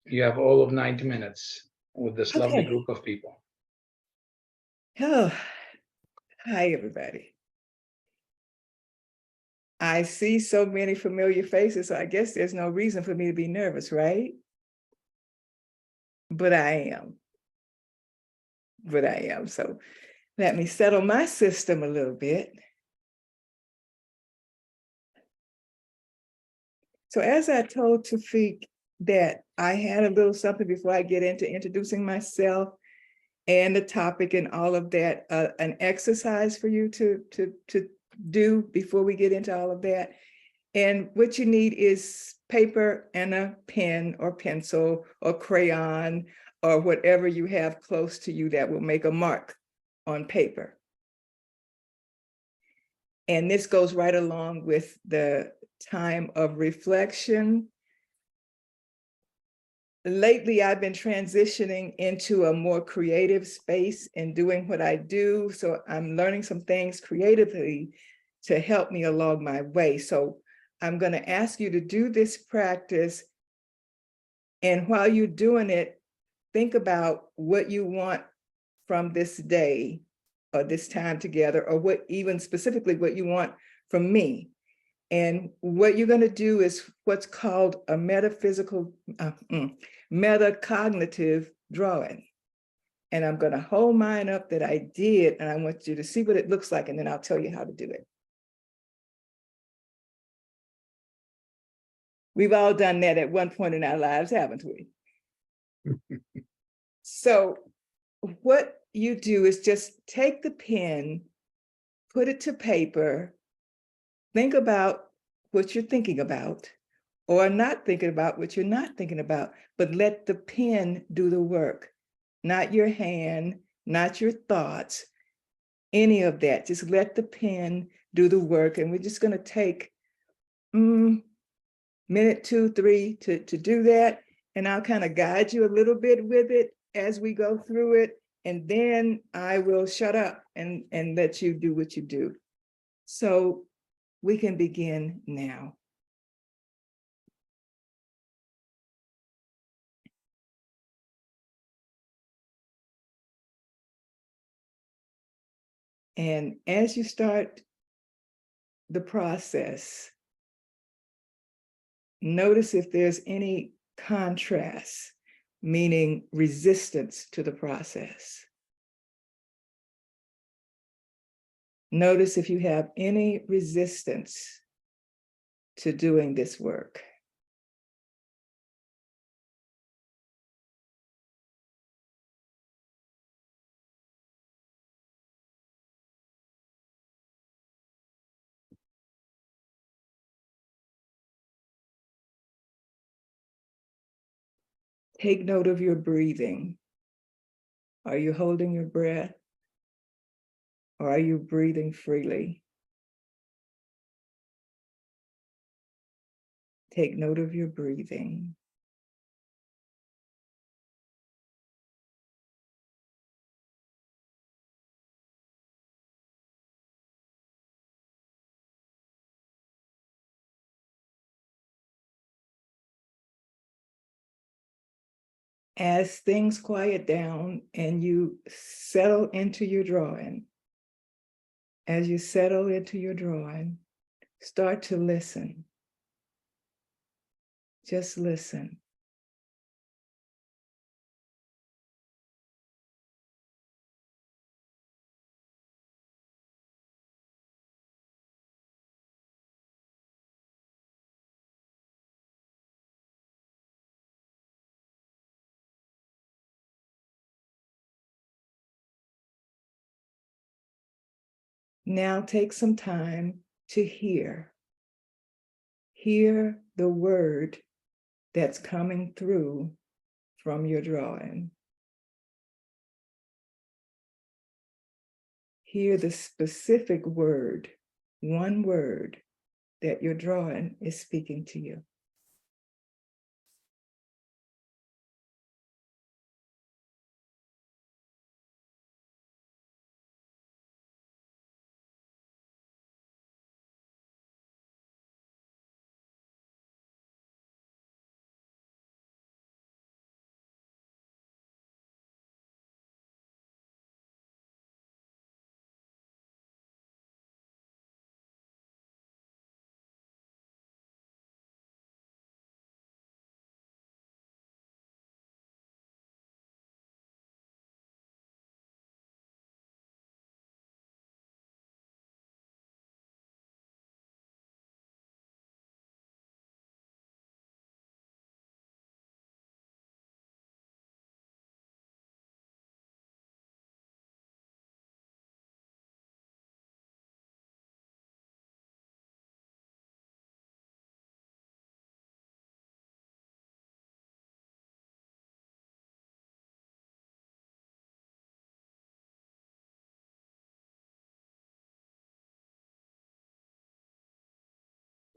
You have all of 90 minutes with this lovely Okay. group of people. Oh, hi, everybody. I see so many familiar faces, so I guess there's no reason for me to be nervous, right? But I am. So let me settle my system a little bit. So as I told Tafik that I had a little something before I get into introducing myself and the topic and all of that, an exercise for you to do before we get into all of that. And what you need is paper and a pen or pencil or crayon or whatever you have close to you that will make a mark on paper. And this goes right along with the time of reflection. Lately, I've been transitioning into a more creative space and doing what I do. So I'm learning some things creatively to help me along my way. So I'm going to ask you to do this practice. And while you're doing it, think about what you want from this day or this time together, or what even specifically what you want from me. And what you're going to do is what's called a metacognitive drawing. And I'm going to hold mine up that I did, and I want you to see what it looks like, and then I'll tell you how to do it. We've all done that at one point in our lives, haven't we? So what you do is just take the pen, put it to paper, think about what you're thinking about, or not thinking about what you're not thinking about, but let the pen do the work, not your hand, not your thoughts, any of that. Just let the pen do the work. And we're just going to take minute, 2, 3 to do that. And I'll kind of guide you a little bit with it as we go through it. And then I will shut up and let you do what you do. So we can begin now. And as you start the process, notice if there's any contrast, meaning resistance to the process. Notice if you have any resistance to doing this work. Take note of your breathing. Are you holding your breath? Or are you breathing freely? Take note of your breathing. As things quiet down and you settle into your drawing, as you settle into your drawing, start to listen. Just listen. Now take some time to hear. Hear the word that's coming through from your drawing. Hear the specific word, one word that your drawing is speaking to you.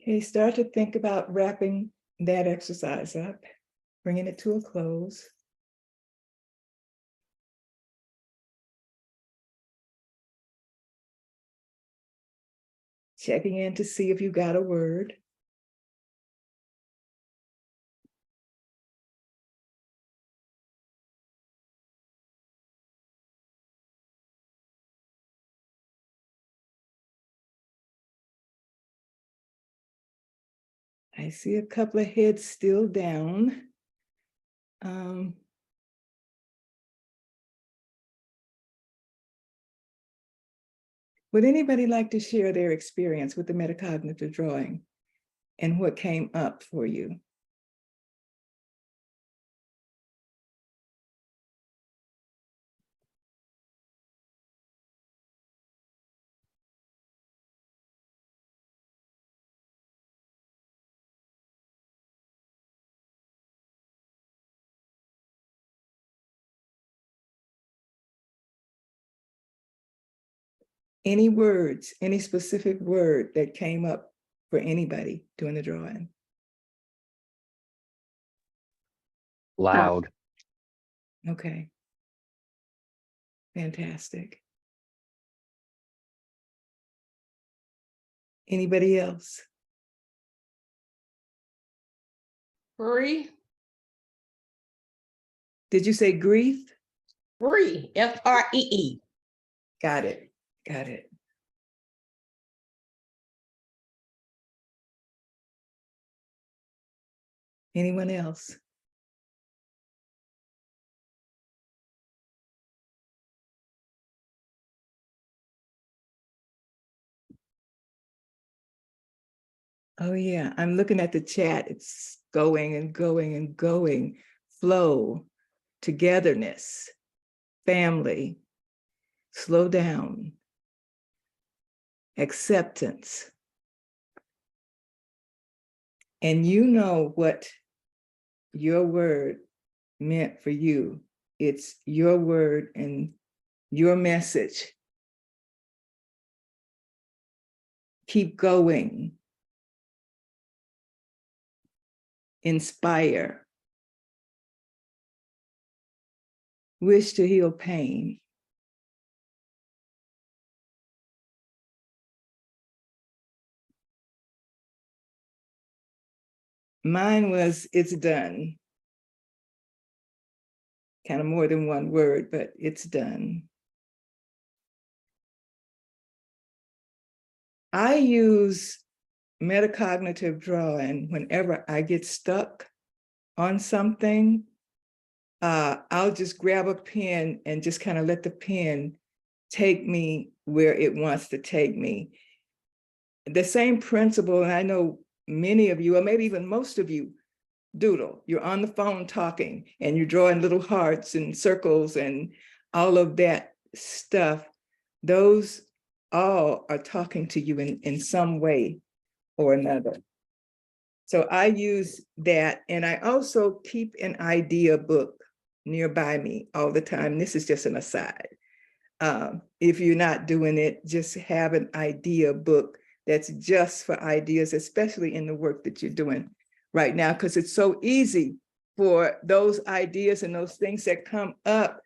Okay, start to think about wrapping that exercise up, bringing it to a close. Checking in to see if you got a word. I see a couple of heads still down. Would anybody like to share their experience with the metacognitive drawing and what came up for you? Any words, any specific word that came up for anybody doing the drawing? Loud. Okay. Fantastic. Anybody else? Free. Did you say grief? Free. Free. Got it. Got it. Anyone else? Oh yeah, I'm looking at the chat. It's going and going and going. Flow, togetherness, family, slow down, acceptance. And you know what your word meant for you. It's your word and your message. Keep going. Inspire. Wish to heal pain. Mine was, it's done. Kind of more than one word, but it's done. I use metacognitive drawing whenever I get stuck on something. I'll just grab a pen and just kind of let the pen take me where it wants to take me. The same principle, and I know many of you, or maybe even most of you, doodle. You're on the phone talking and you're drawing little hearts and circles and all of that stuff. Those all are talking to you in some way or another. So I use that, and I also keep an idea book nearby me all the time. This is just an aside. If you're not doing it, just have an idea book that's just for ideas, especially in the work that you're doing right now, because it's so easy for those ideas and those things that come up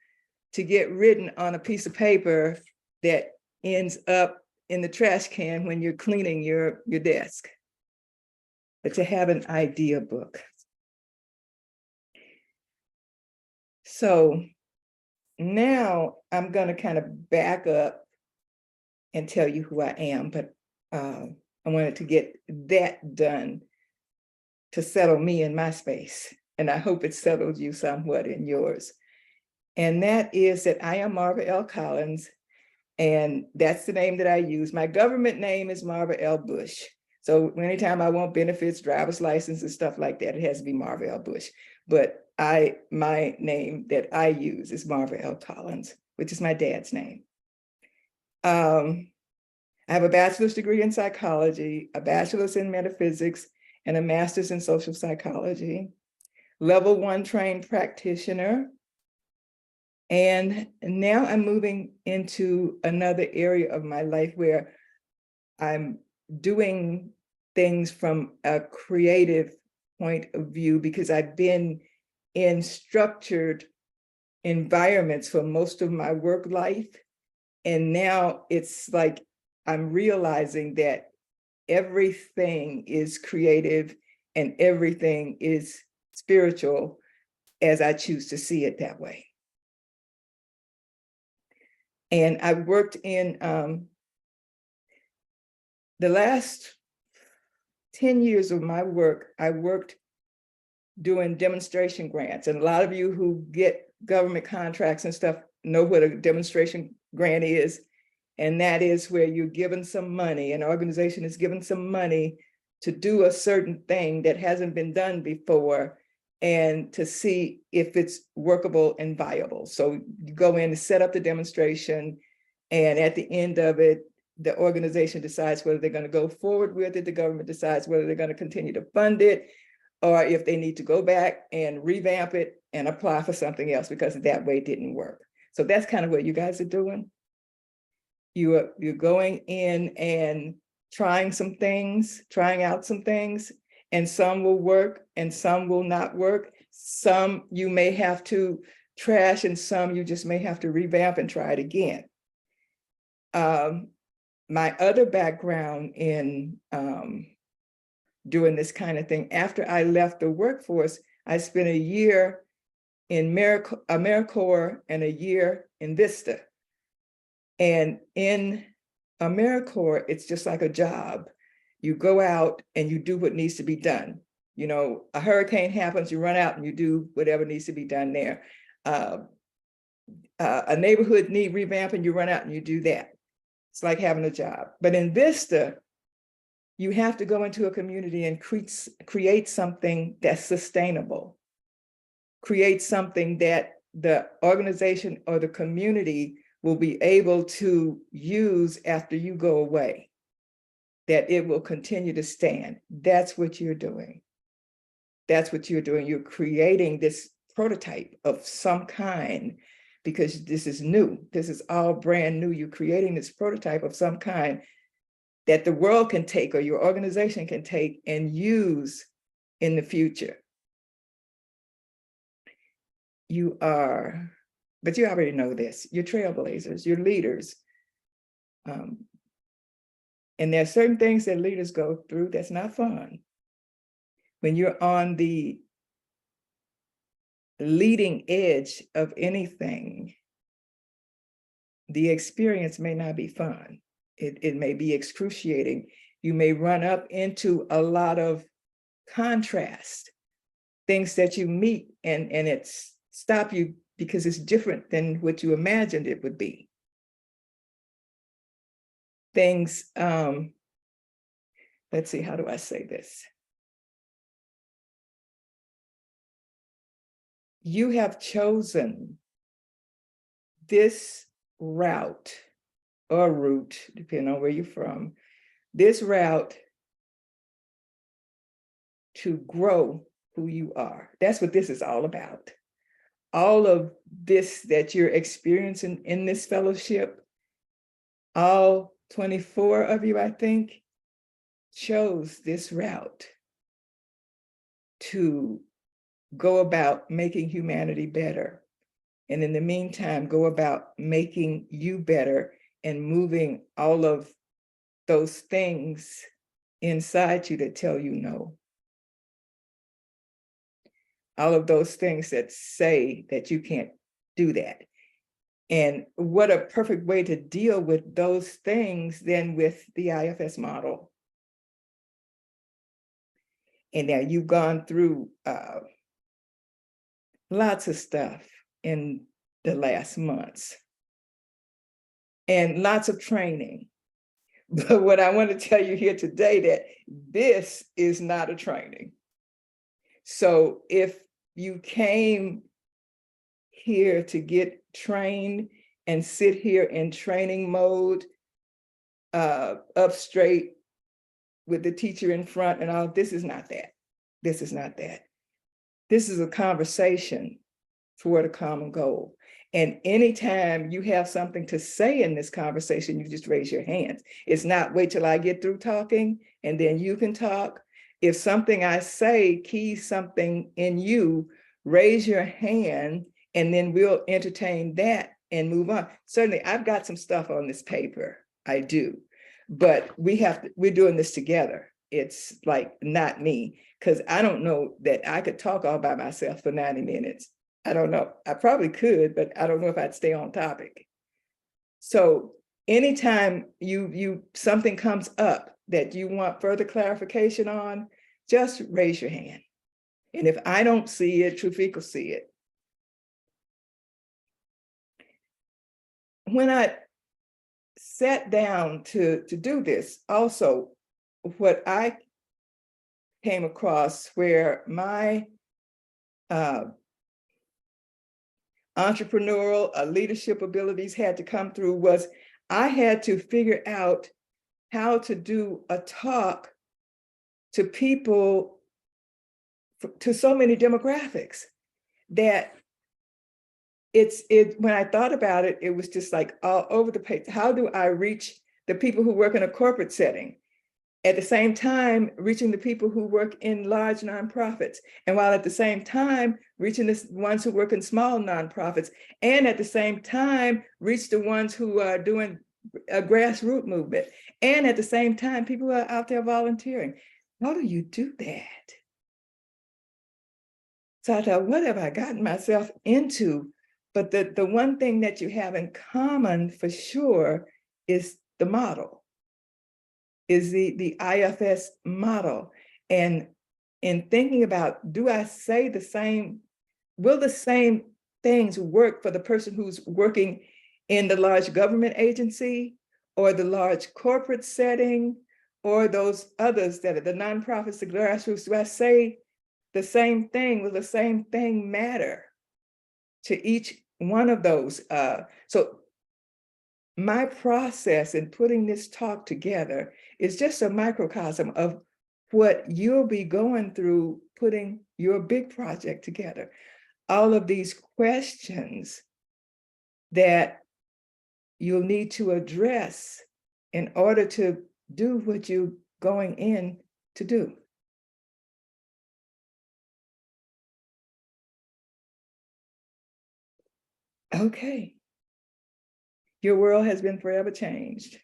to get written on a piece of paper that ends up in the trash can when you're cleaning your desk. But to have an idea book. So now I'm going to kind of back up and tell you who I am, but I wanted to get that done to settle me in my space. And I hope it settled you somewhat in yours. And that is that I am Marva L. Collins, and that's the name that I use. My government name is Marva L. Bush. So anytime I want benefits, driver's license and stuff like that, it has to be Marva L. Bush. But my name that I use is Marva L. Collins, which is my dad's name. I have a bachelor's degree in psychology, a bachelor's in metaphysics, and a master's in social psychology, level 1 trained practitioner. And now I'm moving into another area of my life where I'm doing things from a creative point of view, because I've been in structured environments for most of my work life. And now it's like I'm realizing that everything is creative and everything is spiritual as I choose to see it that way. And I've worked in the last 10 years of my work, I worked doing demonstration grants. And a lot of you who get government contracts and stuff know what a demonstration grant is. And that is where you're given some money, an organization is given some money to do a certain thing that hasn't been done before and to see if it's workable and viable. So you go in and set up the demonstration, and at the end of it, the organization decides whether they're going to go forward with it. The government decides whether they're going to continue to fund it, or if they need to go back and revamp it and apply for something else because that way it didn't work. So that's kind of what you guys are doing. You're going in and trying out some things, and some will work and some will not work. Some you may have to trash and some you just may have to revamp and try it again. My other background in doing this kind of thing, after I left the workforce, I spent a year in AmeriCorps and a year in Vista. And in AmeriCorps, it's just like a job. You go out and you do what needs to be done. You know, a hurricane happens, you run out and you do whatever needs to be done there. A neighborhood need revamping, you run out and you do that. It's like having a job. But in Vista, you have to go into a community and create something that's sustainable. Create something that the organization or the community will be able to use after you go away, that it will continue to stand. That's what you're doing. That's what you're doing. You're creating this prototype of some kind, because this is new. This is all brand new. You're creating this prototype of some kind that the world can take or your organization can take and use in the future. You are, but you already know this, you're trailblazers, you're leaders. And there are certain things that leaders go through that's not fun. When you're on the leading edge of anything, the experience may not be fun. It may be excruciating. You may run up into a lot of contrast, things that you meet and it's stop you because it's different than what you imagined it would be. Things, let's see, how do I say this? You have chosen this route or route, depending on where you're from, this route to grow who you are. That's what this is all about. All of this that you're experiencing in this fellowship, all 24 of you, I think, chose this route to go about making humanity better. And in the meantime, go about making you better and moving all of those things inside you that tell you no. All of those things that say that you can't do that. And what a perfect way to deal with those things than with the IFS model. And now you've gone through lots of stuff in the last months and lots of training. But what I want to tell you here today, that this is not a training. So if you came here to get trained and sit here in training mode, up straight with the teacher in front and all, this is not that. This is not that. This is a conversation toward a common goal. And anytime you have something to say in this conversation, you just raise your hands. It's not wait till I get through talking and then you can talk. If something I say keys something in you, raise your hand and then we'll entertain that and move on. Certainly, I've got some stuff on this paper, I do, but we're doing this together. It's like not me, because I don't know that I could talk all by myself for 90 minutes. I don't know. I probably could, but I don't know if I'd stay on topic. So anytime something comes up that you want further clarification on, just raise your hand. And if I don't see it, Trufik will see it. When I sat down to do this, also, what I came across where my entrepreneurial leadership abilities had to come through was I had to figure out how to do a talk to people, to so many demographics, that when I thought about it, it was just like all over the place. How do I reach the people who work in a corporate setting? At the same time, reaching the people who work in large nonprofits, and while at the same time, reaching the ones who work in small nonprofits, and at the same time, reach the ones who are doing a grassroots movement, and at the same time, people who are out there volunteering. How do you do that? So I thought, what have I gotten myself into? But the one thing that you have in common for sure is the model. Is the IFS model. And in thinking about, do I say the same, will the same things work for the person who's working in the large government agency or the large corporate setting or those others that are the nonprofits, the grassroots? Do I say the same thing? Will the same thing matter to each one of those? So my process in putting this talk together is just a microcosm of what you'll be going through putting your big project together. All of these questions that you'll need to address in order to do what you're going in to do. Okay. Your world has been forever changed.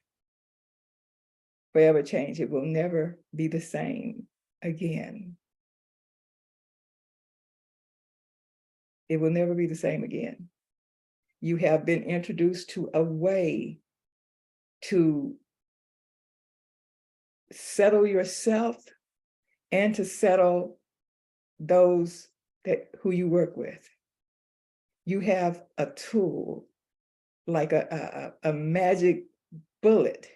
Forever changed. It will never be the same again. It will never be the same again. You have been introduced to a way to settle yourself and to settle those who you work with. You have a tool, like a magic bullet,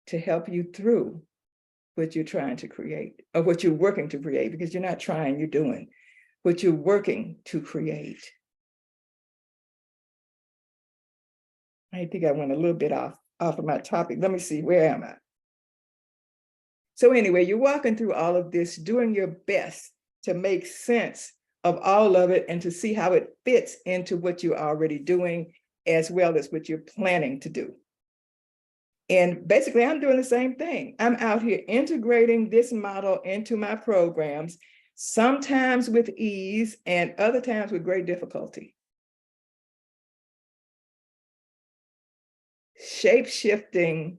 to help you through what you're trying to create, or what you're working to create, because you're not trying, you're doing what you're working to create. I think I went a little bit off of my topic. Let me see, where am I? So anyway, you're walking through all of this, doing your best to make sense of all of it and to see how it fits into what you're already doing, as well as what you're planning to do. And basically, I'm doing the same thing. I'm out here integrating this model into my programs, sometimes with ease and other times with great difficulty. Shape-shifting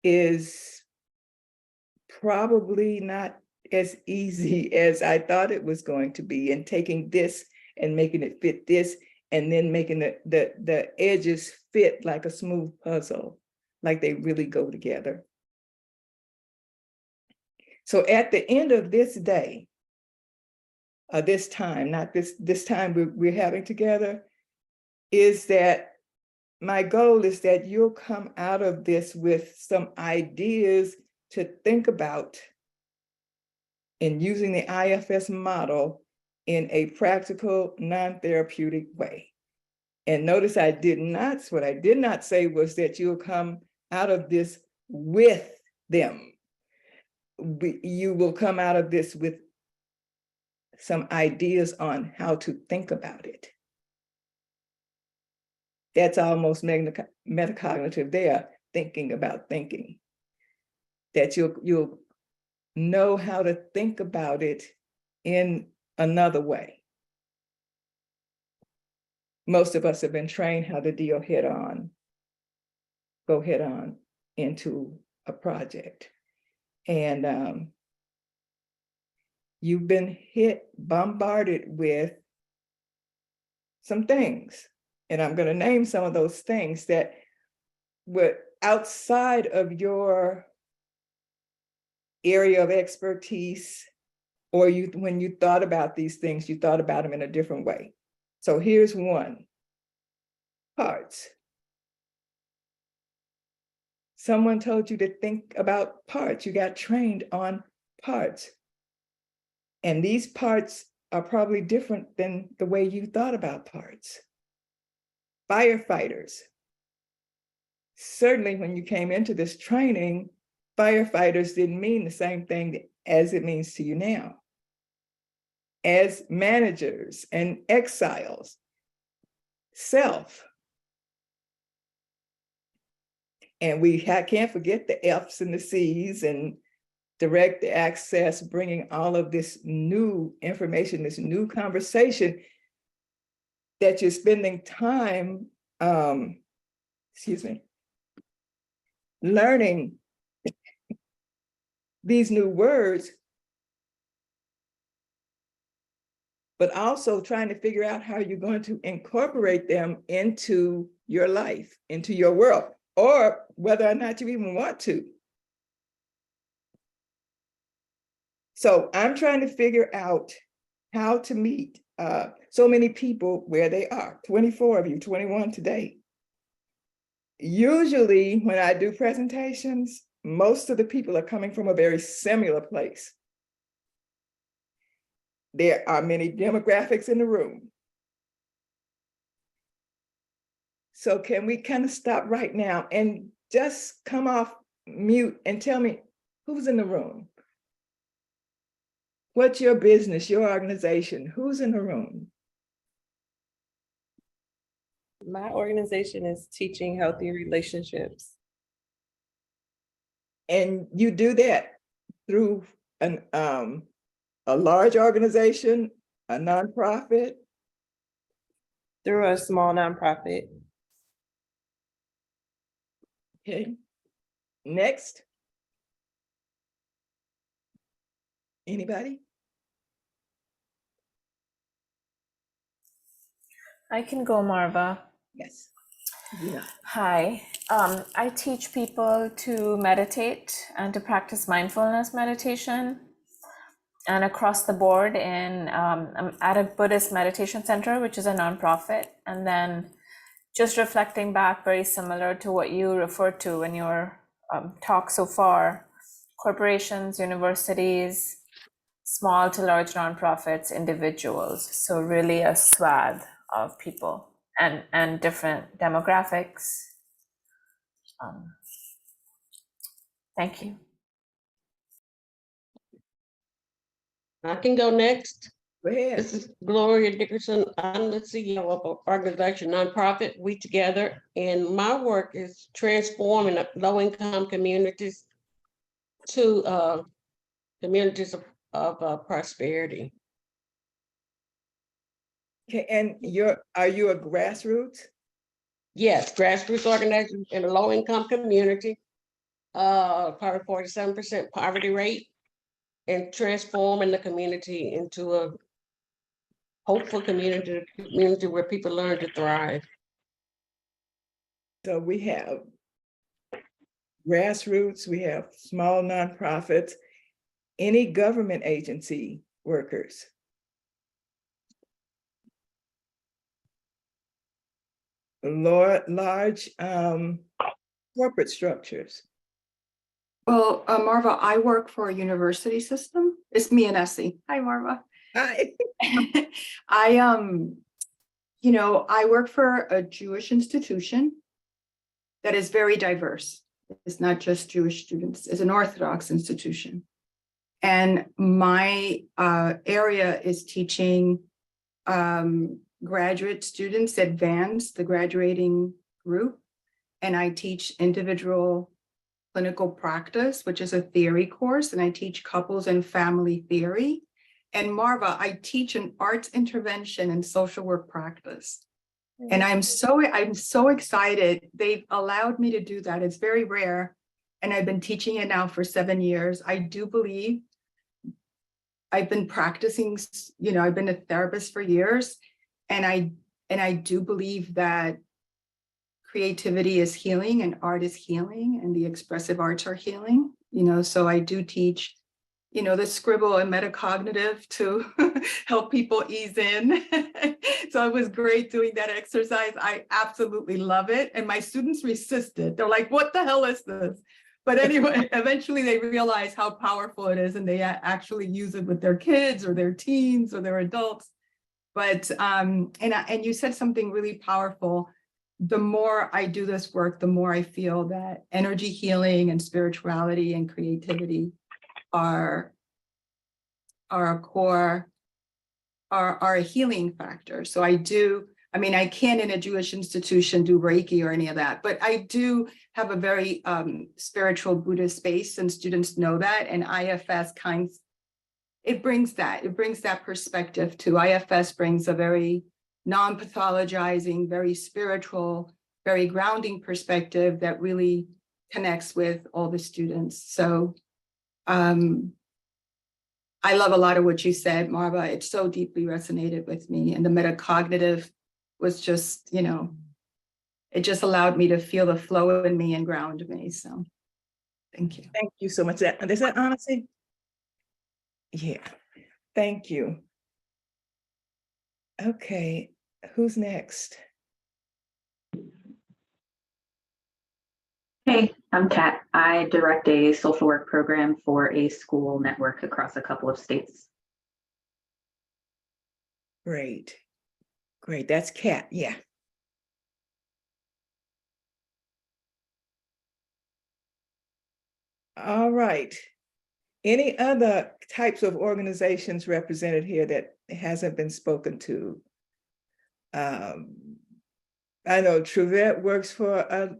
is probably not as easy as I thought it was going to be, and taking this and making it fit this, and then making the edges fit like a smooth puzzle, like they really go together. So at the end of this day, this time, not this time we're having together, is that my goal is that you'll come out of this with some ideas to think about in using the IFS model in a practical, non-therapeutic way. And notice what I did not say was that you'll come out of this with them. You will come out of this with some ideas on how to think about it. That's almost metacognitive there, thinking about thinking. That you'll know how to think about it in another way. Most of us have been trained how to deal go head on into a project. And you've been bombarded with some things. And I'm going to name some of those things that were outside of your area of expertise, or when you thought about these things, you thought about them in a different way. So here's one: parts. Someone told you to think about parts. You got trained on parts. And these parts are probably different than the way you thought about parts. Firefighters. Certainly when you came into this training, firefighters didn't mean the same thing as it means to you now. As managers and exiles, self. And we can't forget the F's and the C's and direct access, bringing all of this new information, this new conversation that you're spending time, learning these new words, but also trying to figure out how you're going to incorporate them into your life, into your world, or whether or not you even want to. So I'm trying to figure out how to meet so many people where they are, 24 of you, 21 today. Usually when I do presentations, most of the people are coming from a very similar place. There are many demographics in the room. So can we kind of stop right now and just come off mute and tell me who's in the room? What's your business, your organization? Who's in the room? My organization is Teaching Healthy Relationships. And you do that through a large organization, a nonprofit? Through a small nonprofit. Okay. Next. Anybody? I can go, Marva. Yes. Yeah. Hi. I teach people to meditate and to practice mindfulness meditation. And across the board, I'm at a Buddhist meditation center, which is a nonprofit. And then just reflecting back, very similar to what you referred to in your talk so far, corporations, universities, small to large nonprofits, individuals. So really a swath of people and different demographics. Thank you. I can go next. Go ahead. This is Gloria Dickerson. I'm the CEO of an organization, nonprofit, We Together, and my work is transforming low-income communities to communities of prosperity. Okay, and are you a grassroots? Yes, grassroots organization in a low-income community, probably 47% poverty rate, and transforming the community into a hopeful community where people learn to thrive. So we have grassroots, we have small nonprofits, any government agency workers. Large corporate structures. Well, Marva, I work for a university system. It's me and Essie. Hi, Marva. Hi. I work for a Jewish institution that is very diverse. It's not just Jewish students, it's an Orthodox institution. And my area is teaching graduate students advance the graduating group. And I teach individual clinical practice, which is a theory course, and I teach couples and family theory. And Marva, I teach an arts intervention and social work practice. And I'm so excited. They've allowed me to do that. It's very rare. And I've been teaching it now for 7 years. I do believe I've been practicing, I've been a therapist for years. And I do believe that creativity is healing and art is healing and the expressive arts are healing, so I do teach, the scribble and metacognitive to help people ease in. So it was great doing that exercise. I absolutely love it. And my students resist it. They're like, what the hell is this? But anyway, eventually they realize how powerful it is and they actually use it with their kids or their teens or their adults. But, and you said something really powerful. The more I do this work, the more I feel that energy healing and spirituality and creativity are a healing factor. So I can't in a Jewish institution do Reiki or any of that, but I do have a very spiritual Buddhist space and students know that, and IFS it brings that perspective too. IFS brings a very non-pathologizing, very spiritual, very grounding perspective that really connects with all the students. So I love a lot of what you said, Marva. It so deeply resonated with me. And the metacognitive was just, it just allowed me to feel the flow in me and ground me. So thank you. Thank you so much. Is that honesty? Yeah, thank you. Okay, who's next? Hey, I'm Kat. I direct a social work program for a school network across a couple of states. Great. That's Kat. Yeah. All right. Any other types of organizations represented here that hasn't been spoken to? I know Trevette works for a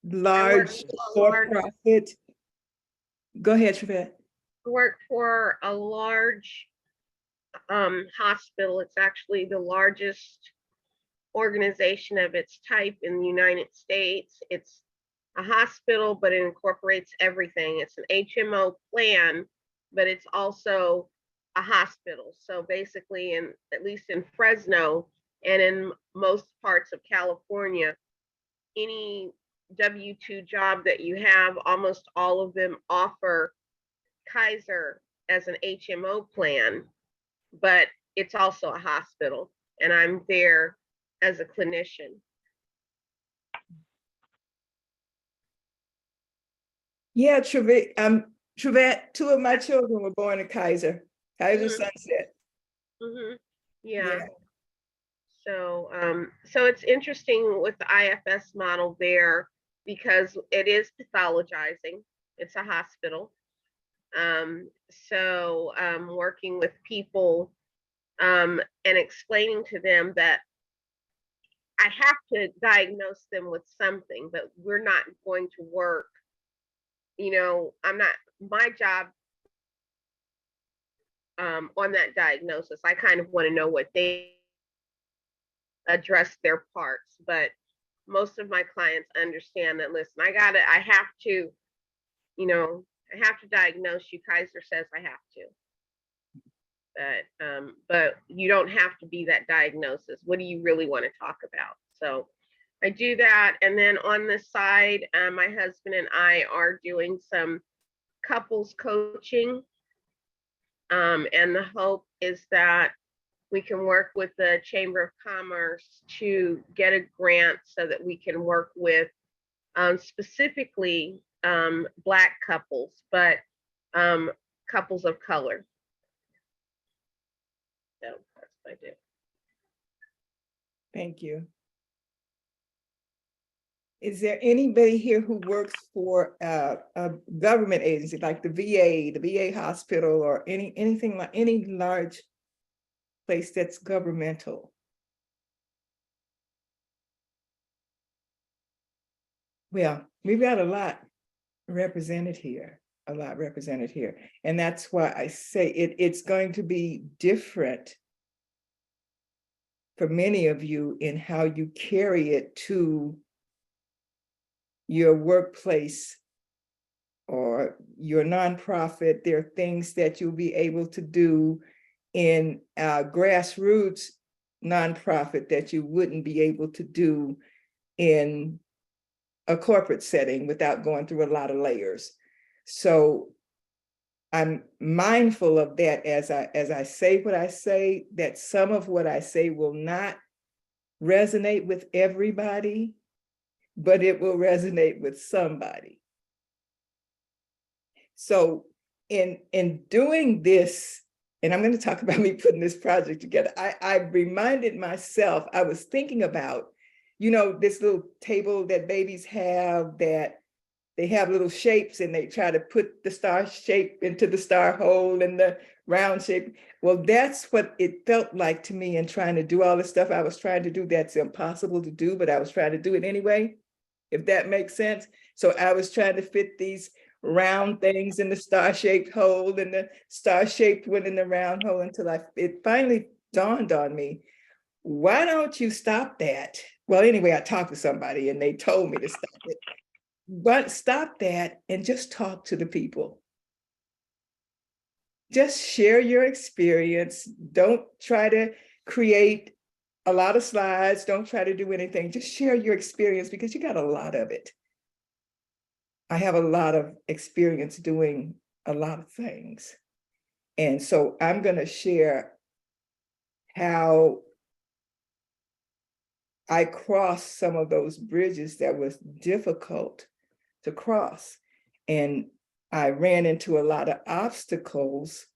large for-profit. Go ahead, Trevette. Work for a large hospital. It's actually the largest organization of its type in the United States. It's a hospital, but it incorporates everything. It's an HMO plan, but it's also a hospital. So basically, at least in Fresno and in most parts of California, any W-2 job that you have, almost all of them offer Kaiser as an HMO plan, but it's also a hospital, and I'm there as a clinician. Yeah, Trevette, 2 of my children were born at Kaiser Sunset. Yeah. So, so it's interesting with the IFS model there because it is pathologizing. It's a hospital. So working with people and explaining to them that I have to diagnose them with something, but we're not going to work. My job on that diagnosis, I kind of want to know what they address their parts, but most of my clients understand that, listen, I have to diagnose you. Kaiser says I have to. But you don't have to be that diagnosis. What do you really want to talk about? So I do that. And then on the side, my husband and I are doing some couples coaching. And the hope is that we can work with the Chamber of Commerce to get a grant so that we can work with specifically Black couples, but couples of color. So that's what I do. Thank you. Is there anybody here who works for a government agency like the VA hospital, or anything like any large place that's governmental? Well, we've got a lot represented here, And that's why I say it's going to be different for many of you in how you carry it to your workplace or your nonprofit. There are things that you'll be able to do in a grassroots nonprofit that you wouldn't be able to do in a corporate setting without going through a lot of layers. So I'm mindful of that as I say what I say, that some of what I say will not resonate with everybody, but it will resonate with somebody. So in doing this, and I'm going to talk about me putting this project together, I reminded myself, I was thinking about, you know, this little table that babies have, that they have little shapes and they try to put the star shape into the star hole and the round shape. Well, that's what it felt like to me in trying to do all the stuff I was trying to do that's impossible to do, but I was trying to do it anyway, if that makes sense. So I was trying to fit these round things in the star-shaped hole and the star-shaped one in the round hole until it finally dawned on me, why don't you stop that? Well, anyway, I talked to somebody and they told me to stop it. But stop that and just talk to the people. Just share your experience. Don't try to create a lot of slides. Don't try to do anything. Just share your experience because you got a lot of it. I have a lot of experience doing a lot of things. And so I'm going to share how I crossed some of those bridges that was difficult to cross. And I ran into a lot of obstacles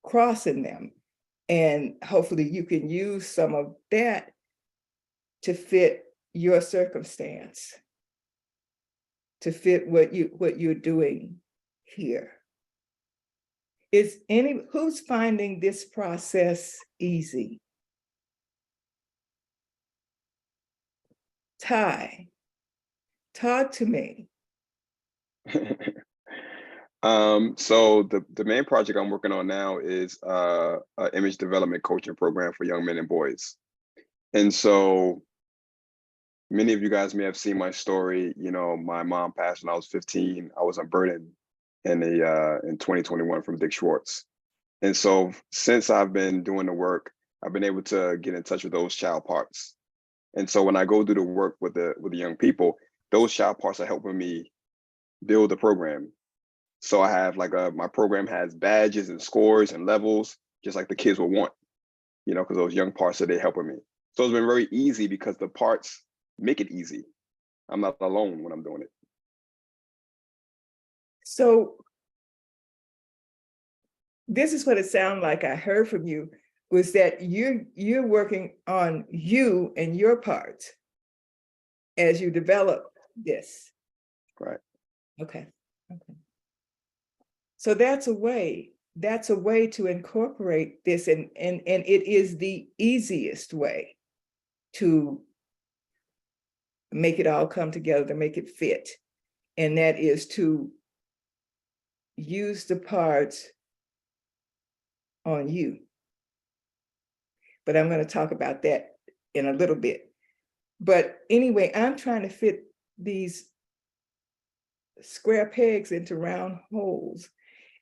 crossing them. And hopefully you can use some of that to fit your circumstance, to fit what you're doing here. Who's finding this process easy? Ty, talk to me. So the main project I'm working on now is an image development coaching program for young men and boys. And so many of you guys may have seen my story. You know, my mom passed when I was 15. I was unburdened in 2021 from Dick Schwartz. And so since I've been doing the work, I've been able to get in touch with those child parts. And so when I go do the work with the young people, those child parts are helping me build the program. So I have my program has badges and scores and levels, just like the kids will want, you know, because those young parts are there helping me. So it's been very easy because the parts make it easy. I'm not alone when I'm doing it. So this is what it sounded like I heard from you, was that you're working on you and your parts as you develop this. Right. Okay. So that's a way to incorporate this, and it is the easiest way to make it all come together, to make it fit. And that is to use the parts on you. But I'm going to talk about that in a little bit. But anyway, I'm trying to fit these square pegs into round holes,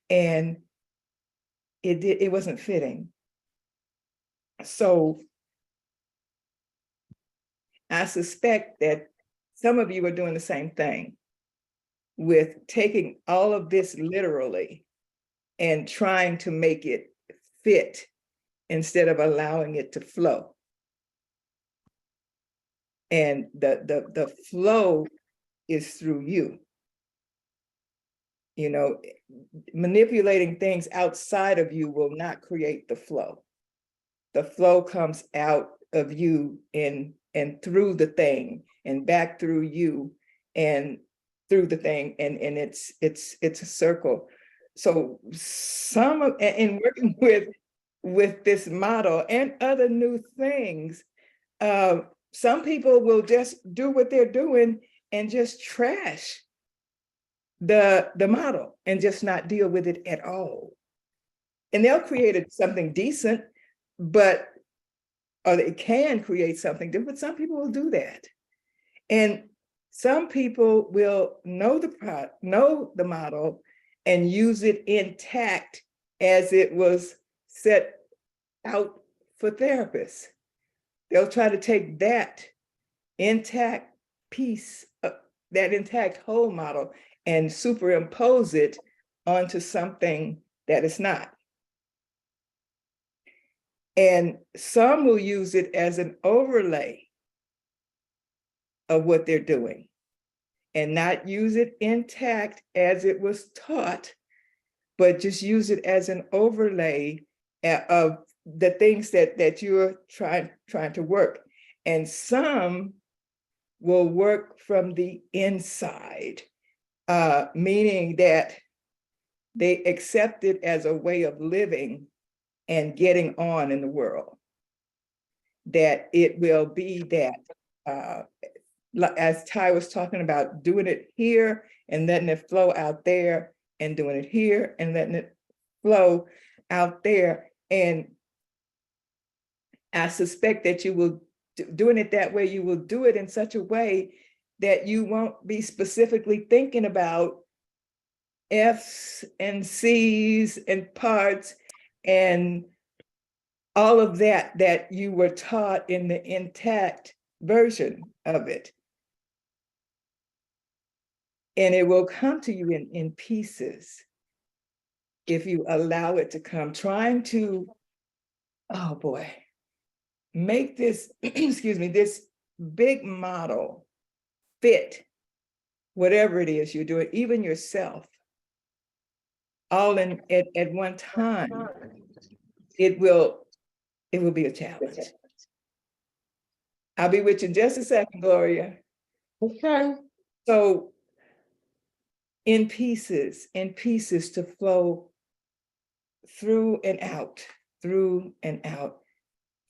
and it wasn't fitting. So I suspect that some of you are doing the same thing with taking all of this literally and trying to make it fit instead of allowing it to flow. And the flow is through you. You know, manipulating things outside of you will not create the flow. The flow comes out of you and through the thing and back through you and through the thing, and it's a circle. So in working with this model and other new things, some people will just do what they're doing and just trash the model and just not deal with it at all. And they'll create something decent, but, or they can create something different, but some people will do that. And some people will know the model and use it intact as it was set out for therapists. They'll try to take that intact piece, that intact whole model, and superimpose it onto something that is not. And some will use it as an overlay of what they're doing and not use it intact as it was taught, but just use it as an overlay of the things that you're trying to work. And some will work from the inside, meaning that they accept it as a way of living and getting on in the world. That it will be that, as Ty was talking about, doing it here and letting it flow out there, and doing it here and letting it flow out there. And I suspect that you will, doing it that way, you will do it in such a way that you won't be specifically thinking about F's and C's and parts and all of that you were taught in the intact version of it. And it will come to you in pieces if you allow it to come. Trying to, oh boy, make this, excuse me, this big model fit whatever it is you're doing, even yourself, all in at one time. It will be a challenge. I'll be with you in just a second, Gloria. Okay. So in pieces to flow through and out, through and out.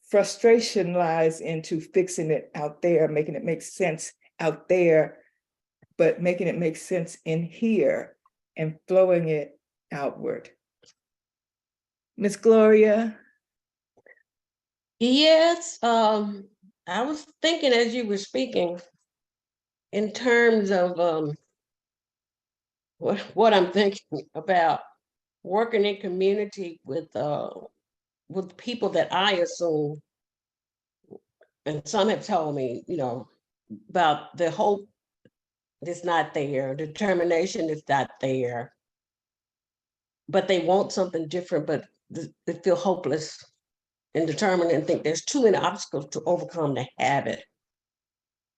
Frustration lies into fixing it out there, making it make sense out there, but making it make sense in here and flowing it outward. Miss Gloria? Yes, I was thinking as you were speaking in terms of what I'm thinking about working in community with people that I assume, and some have told me, you know, about the hope is not there, determination is not there, but they want something different, but they feel hopeless and determined and think there's too many obstacles to overcome to have it.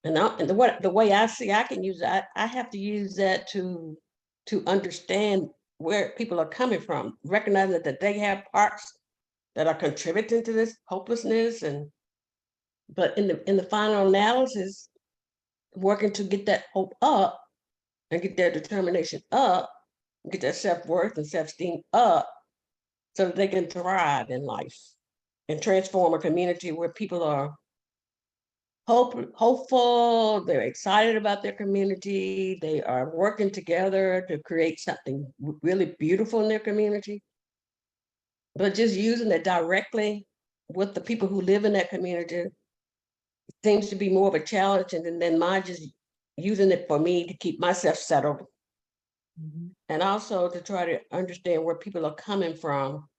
And the way I see, I can use that. I have to use that to understand where people are coming from, recognizing that they have parts that are contributing to this hopelessness, but in the final analysis, working to get that hope up and get their determination up, get their self-worth and self-esteem up, so that they can thrive in life and transform a community where people are hopeful, they're excited about their community, they are working together to create something really beautiful in their community. But just using it directly with the people who live in that community seems to be more of a challenge, and then mine just using it for me to keep myself settled. And also to try to understand where people are coming from,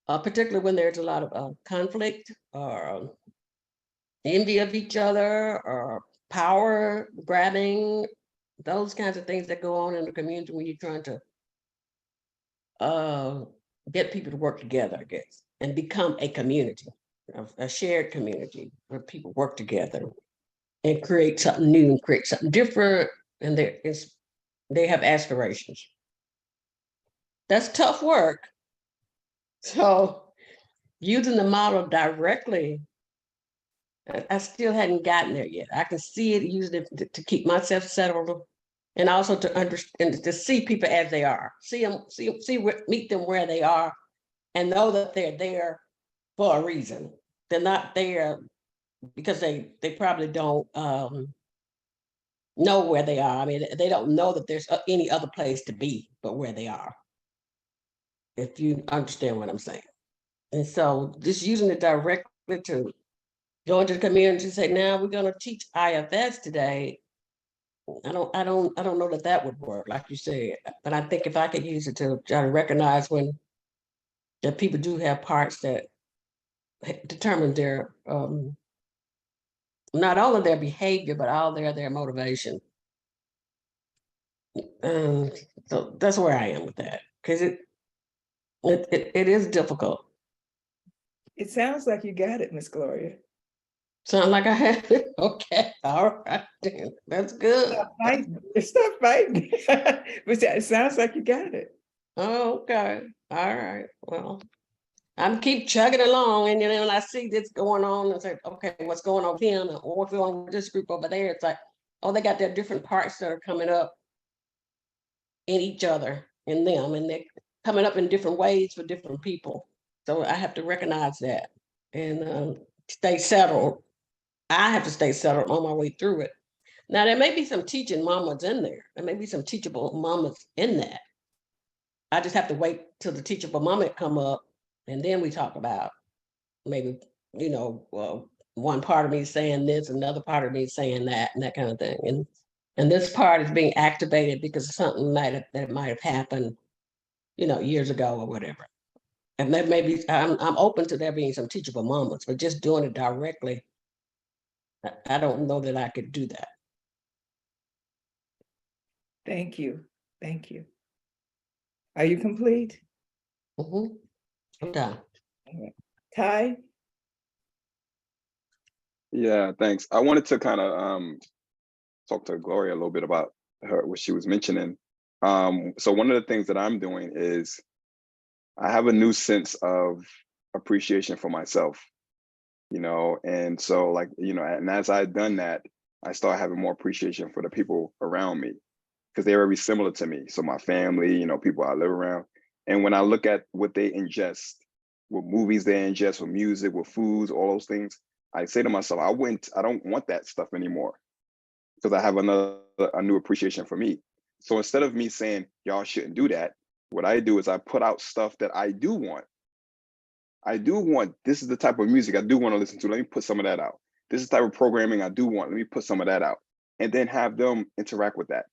particularly when there's a lot of conflict or envy of each other or power grabbing, those kinds of things that go on in the community when you're trying to get people to work together, I guess, and become a community, a shared community where people work together and create something new and create something different, and they have aspirations. That's tough work. So using the model directly, I still hadn't gotten there yet. I can see it, using it to keep myself settled, and also to understand, to see people as they are, meet them where they are, and know that they're there for a reason. They're not there because they probably don't know where they are. I mean, they don't know that there's any other place to be but where they are. If you understand what I'm saying. And so just using it directly to go into the community and say, now we're gonna teach IFS today. I don't know that would work, like you said. But I think if I could use it to try to recognize when that people do have parts that determine their not all of their behavior, but all their motivation. So that's where I am with that, because it is difficult. It sounds like you got it, Miss Gloria. Sound like I have it? Okay, all right, then. That's good. Stop fighting. But it sounds like you got it. Oh, okay, all right, well, I'm keep chugging along, and then when I see this going on, it's like, okay, what's going on with him, or what's going on with this group over there? It's like, oh, they got their different parts that are coming up in each other, in them, and they're coming up in different ways for different people. So I have to recognize that and stay settled. I have to stay settled on my way through it. Now, there may be some teaching moments in there. There may be some teachable moments in that. I just have to wait till the teachable moment come up, and then we talk about maybe, you know, one part of me saying this, another part of me saying that, and that kind of thing. And this part is being activated because of something that might have happened, you know, years ago or whatever. And that maybe I'm open to there being some teachable moments, but just doing it directly, I don't know that I could do that. Thank you. Thank you. Are you complete? Mm-hmm. I'm done. Ty? Yeah, thanks. I wanted to kind of talk to Gloria a little bit about what she was mentioning. So one of the things that I'm doing is I have a new sense of appreciation for myself, you know, and so like, you know, and as I've done that, I start having more appreciation for the people around me because they're very similar to me. So my family, you know, people I live around. And when I look at what they ingest, what movies they ingest, with music, with foods, all those things, I say to myself, I don't want that stuff anymore because I have a new appreciation for me. So instead of me saying, y'all shouldn't do that, what I do is I put out stuff that I do want. This is the type of music I do want to listen to. Let me put some of that out. This is the type of programming I do want. Let me put some of that out. And then have them interact with that.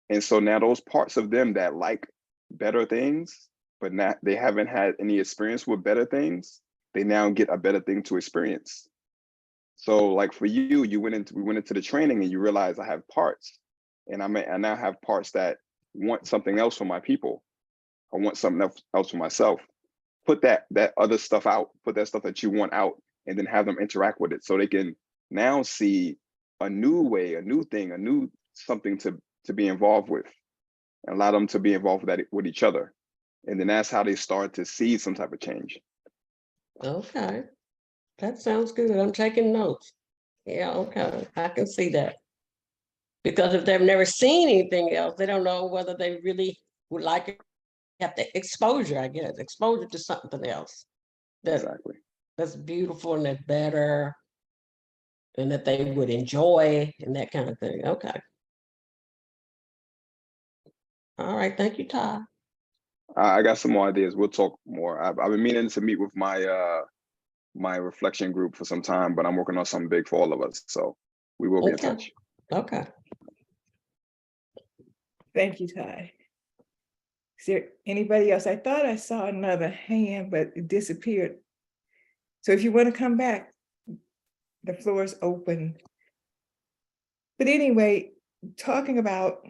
And so now those parts of them that like better things, but not they haven't had any experience with better things, they now get a better thing to experience. So like for you, we went into the training and you realize I have parts, and I now have parts that want something else from my people. I want something else for myself. Put that other stuff out, put that stuff that you want out, and then have them interact with it so they can now see a new way, a new thing, a new something to be involved with, and allow them to be involved with each other. And then that's how they start to see some type of change. Okay, that sounds good. I'm taking notes. Yeah, okay, I can see that. Because if they've never seen anything else, they don't know whether they really would like it. Have the exposure, I guess, exposure to something else. That's beautiful and that's better, and that they would enjoy and that kind of thing. Okay. All right, thank you, Todd. I got some more ideas. We'll talk more. I've been meaning to meet with my my reflection group for some time, but I'm working on something big for all of us. So we will be in touch. Okay. Thank you, Ty. Is there anybody else? I thought I saw another hand, but it disappeared. So if you want to come back, the floor is open. But anyway, talking about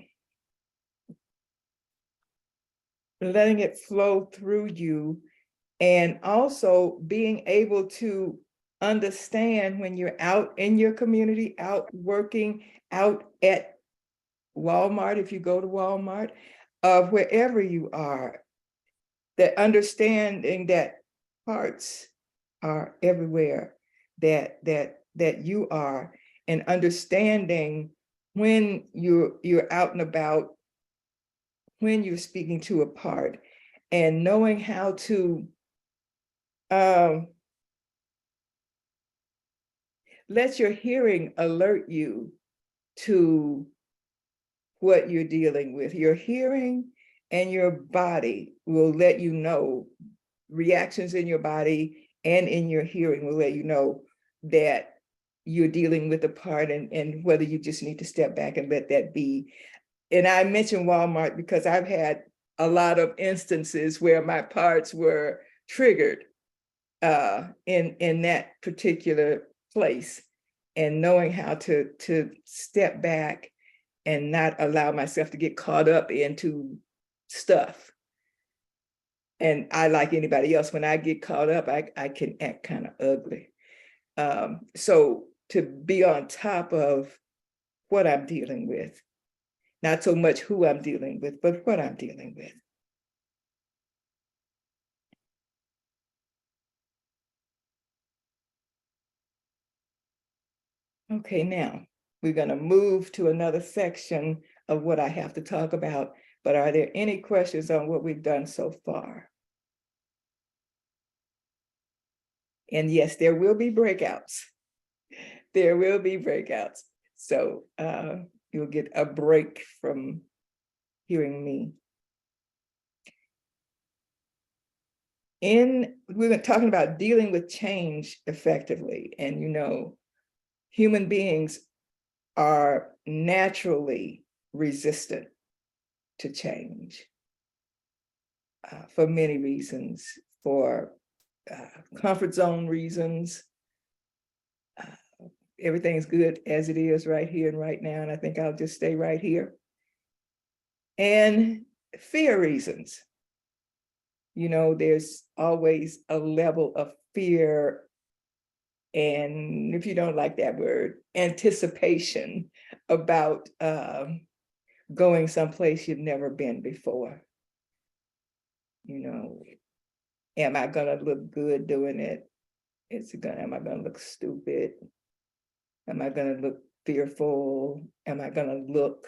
letting it flow through you, and also being able to understand when you're out in your community, out working, out at Walmart, if you go to Walmart, wherever you are, that understanding that parts are everywhere, that you are, and understanding when you're out and about, when you're speaking to a part, and knowing how to let your hearing alert you to what you're dealing with. Your hearing and your body will let you know, reactions in your body and in your hearing will let you know that you're dealing with a part, and whether you just need to step back and let that be. And I mentioned Walmart because I've had a lot of instances where my parts were triggered in that particular place, and knowing how to step back and not allow myself to get caught up into stuff. And I, like anybody else, when I get caught up, I can act kind of ugly. So to be on top of what I'm dealing with, not so much who I'm dealing with, but what I'm dealing with. Okay, now we're going to move to another section of what I have to talk about, but are there any questions on what we've done so far? And yes, there will be breakouts. There will be breakouts. So you'll get a break from hearing me. We've been talking about dealing with change effectively. And you know, human beings are naturally resistant to change for many reasons, for comfort zone reasons. Everything's good as it is right here and right now, and I think I'll just stay right here. And fear reasons. You know, there's always a level of fear, and if you don't like that word, anticipation about going someplace you've never been before. You know, am I gonna look good doing it? Am I gonna look stupid? Am I gonna look fearful? How am I gonna look?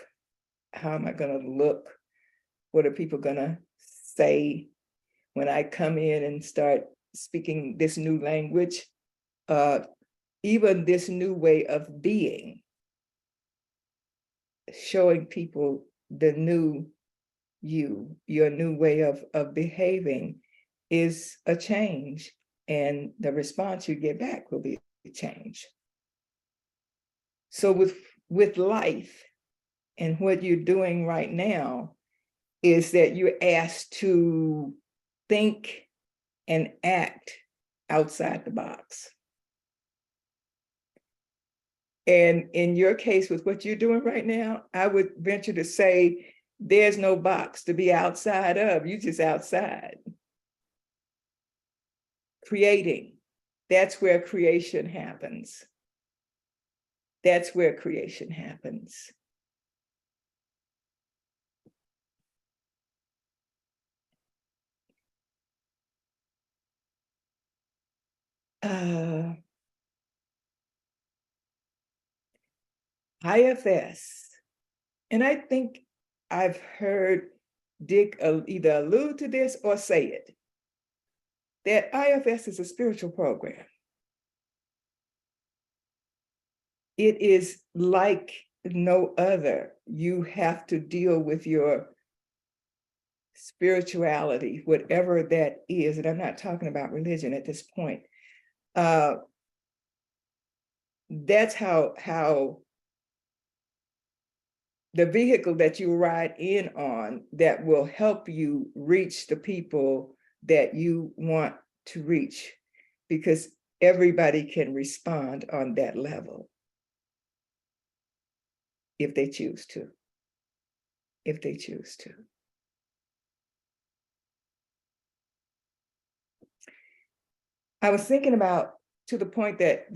What are people gonna say when I come in and start speaking this new language? Even this new way of being, showing people the new you, your new way of behaving is a change, and the response you get back will be a change. So with life and what you're doing right now is that you're asked to think and act outside the box. And in your case, with what you're doing right now, I would venture to say there's no box to be outside of. You're just outside. Creating. That's where creation happens. That's where creation happens. IFS, and I think I've heard Dick either allude to this or say it, that IFS is a spiritual program. It is like no other. You have to deal with your spirituality, whatever that is, and I'm not talking about religion at this point. That's how the vehicle that you ride in on that will help you reach the people that you want to reach, because everybody can respond on that level if they choose to. If they choose to. I was thinking about, to the point that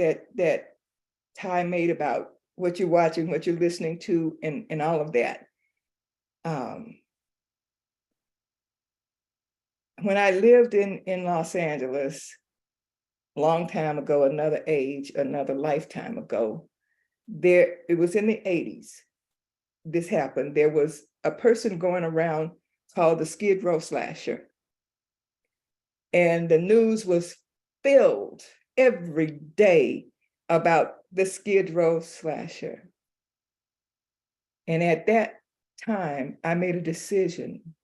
Ty made about what you're watching, what you're listening to, and all of that. When I lived in Los Angeles, a long time ago, another age, another lifetime ago, it was in the 80s, this happened. There was a person going around called the Skid Row Slasher. And the news was filled every day about the Skid Row Slasher. And at that time, I made a decision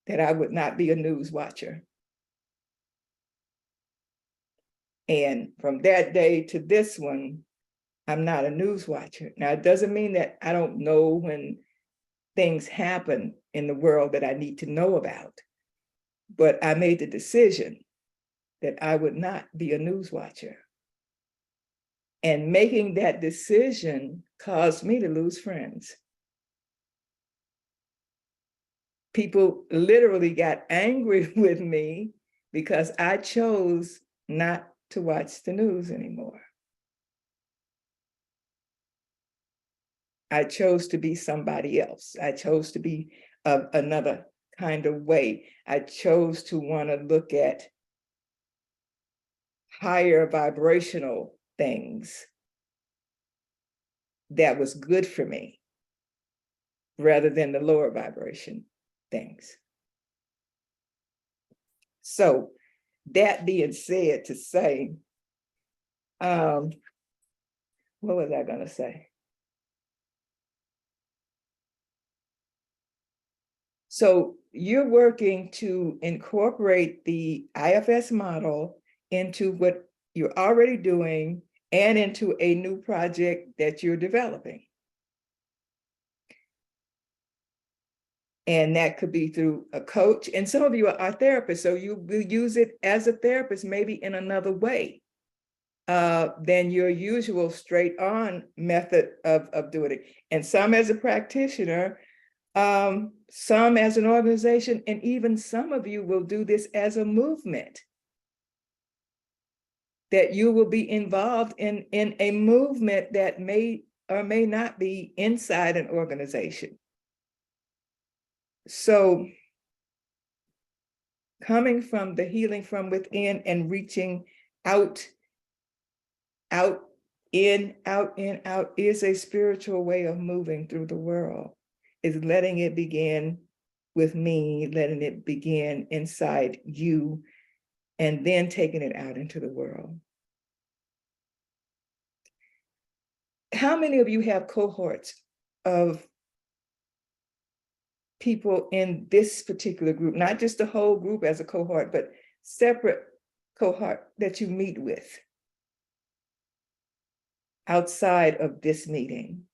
that I would not be a news watcher. And from that day to this one, I'm not a news watcher. Now, it doesn't mean that I don't know when things happen in the world that I need to know about, but I made the decision that I would not be a news watcher. And making that decision caused me to lose friends. People literally got angry with me because I chose not to watch the news anymore. I chose to be somebody else. I chose to be another kind of way. I chose to want to look at higher vibrational things that was good for me rather than the lower vibration things. So that being said, to say, what was I going to say? So you're working to incorporate the IFS model into what you're already doing and into a new project that you're developing. And that could be through a coach. And some of you are therapists, so you will use it as a therapist, maybe in another way than your usual straight on method of doing it. And some as a practitioner, some as an organization, and even some of you will do this as a movement. That you will be involved in a movement that may or may not be inside an organization. So coming from the healing from within and reaching out, out, in, out, in, out is a spiritual way of moving through the world. Is letting it begin with me, letting it begin inside you, and then taking it out into the world. How many of you have cohorts of people in this particular group, not just the whole group as a cohort, but separate cohort that you meet with outside of this meeting?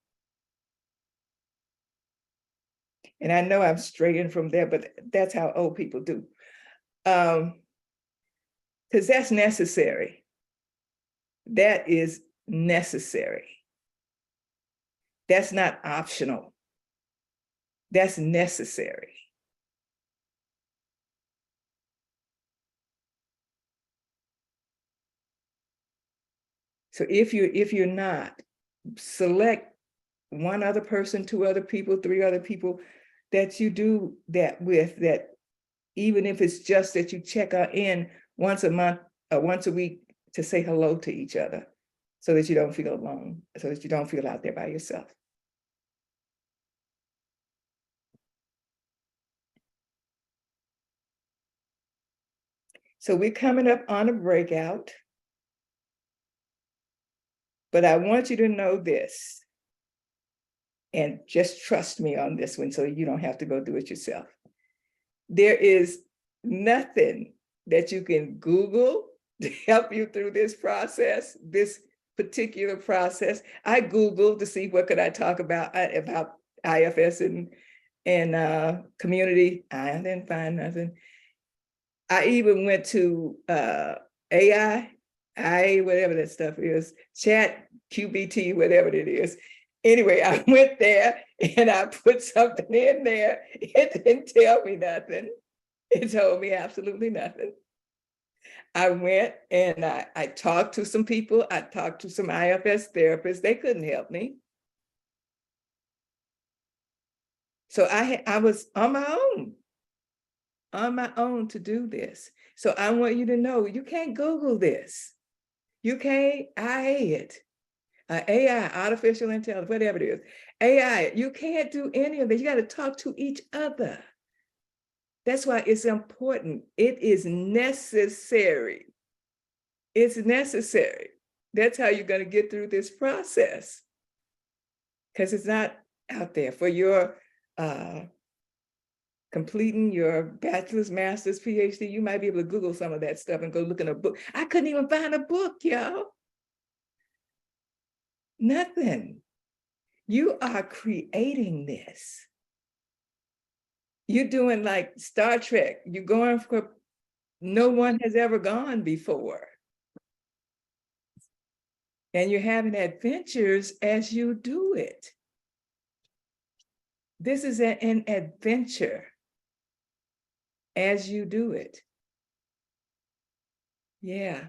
And I know I'm straying from there, but that's how old people do. Because that's necessary. That is necessary. That's not optional. That's necessary. So if you're not, select one other person, two other people, three other people that you do that with, that even if it's just that you check in once a month or once a week to say hello to each other, so that you don't feel alone, so that you don't feel out there by yourself. So we're coming up on a breakout, but I want you to know this, and just trust me on this one so you don't have to go do it yourself. There is nothing that you can Google to help you through this process, this particular process. I Googled to see what could I talk about IFS and community. I didn't find nothing. I even went to AI, whatever that stuff is, Chat QBT, whatever it is. Anyway, I went there and I put something in there. It didn't tell me nothing. It told me absolutely nothing. I went and I talked to some people. I talked to some IFS therapists. They couldn't help me. So I was on my own to do this. So I want you to know, you can't Google this. You can't AI, artificial intelligence, whatever it is. AI, you can't do any of it. You got to talk to each other. That's why it's important. It is necessary. It's necessary. That's how you're going to get through this process. Because it's not out there for your completing your bachelor's, master's, PhD. You might be able to Google some of that stuff and go look in a book. I couldn't even find a book, y'all. Nothing. You are creating this. You're doing like Star Trek. You're going for no one has ever gone before. And you're having adventures as you do it. This is an adventure as you do it. Yeah.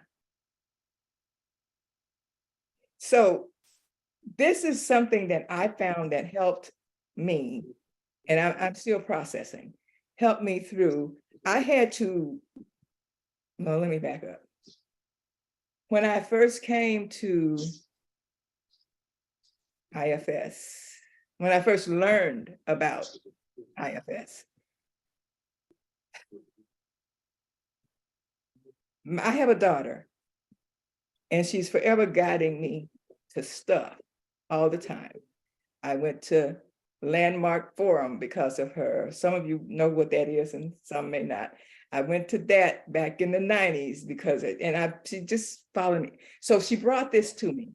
So this is something that I found that helped me, and I'm still processing, helped me through. I had to, well, let me back up. When I first came to IFS, when I first learned about IFS, I have a daughter, and she's forever guiding me to stuff all the time. I went to Landmark Forum because of her. Some of you know what that is and some may not. I went to that back in the 90s because she just followed me. So she brought this to me.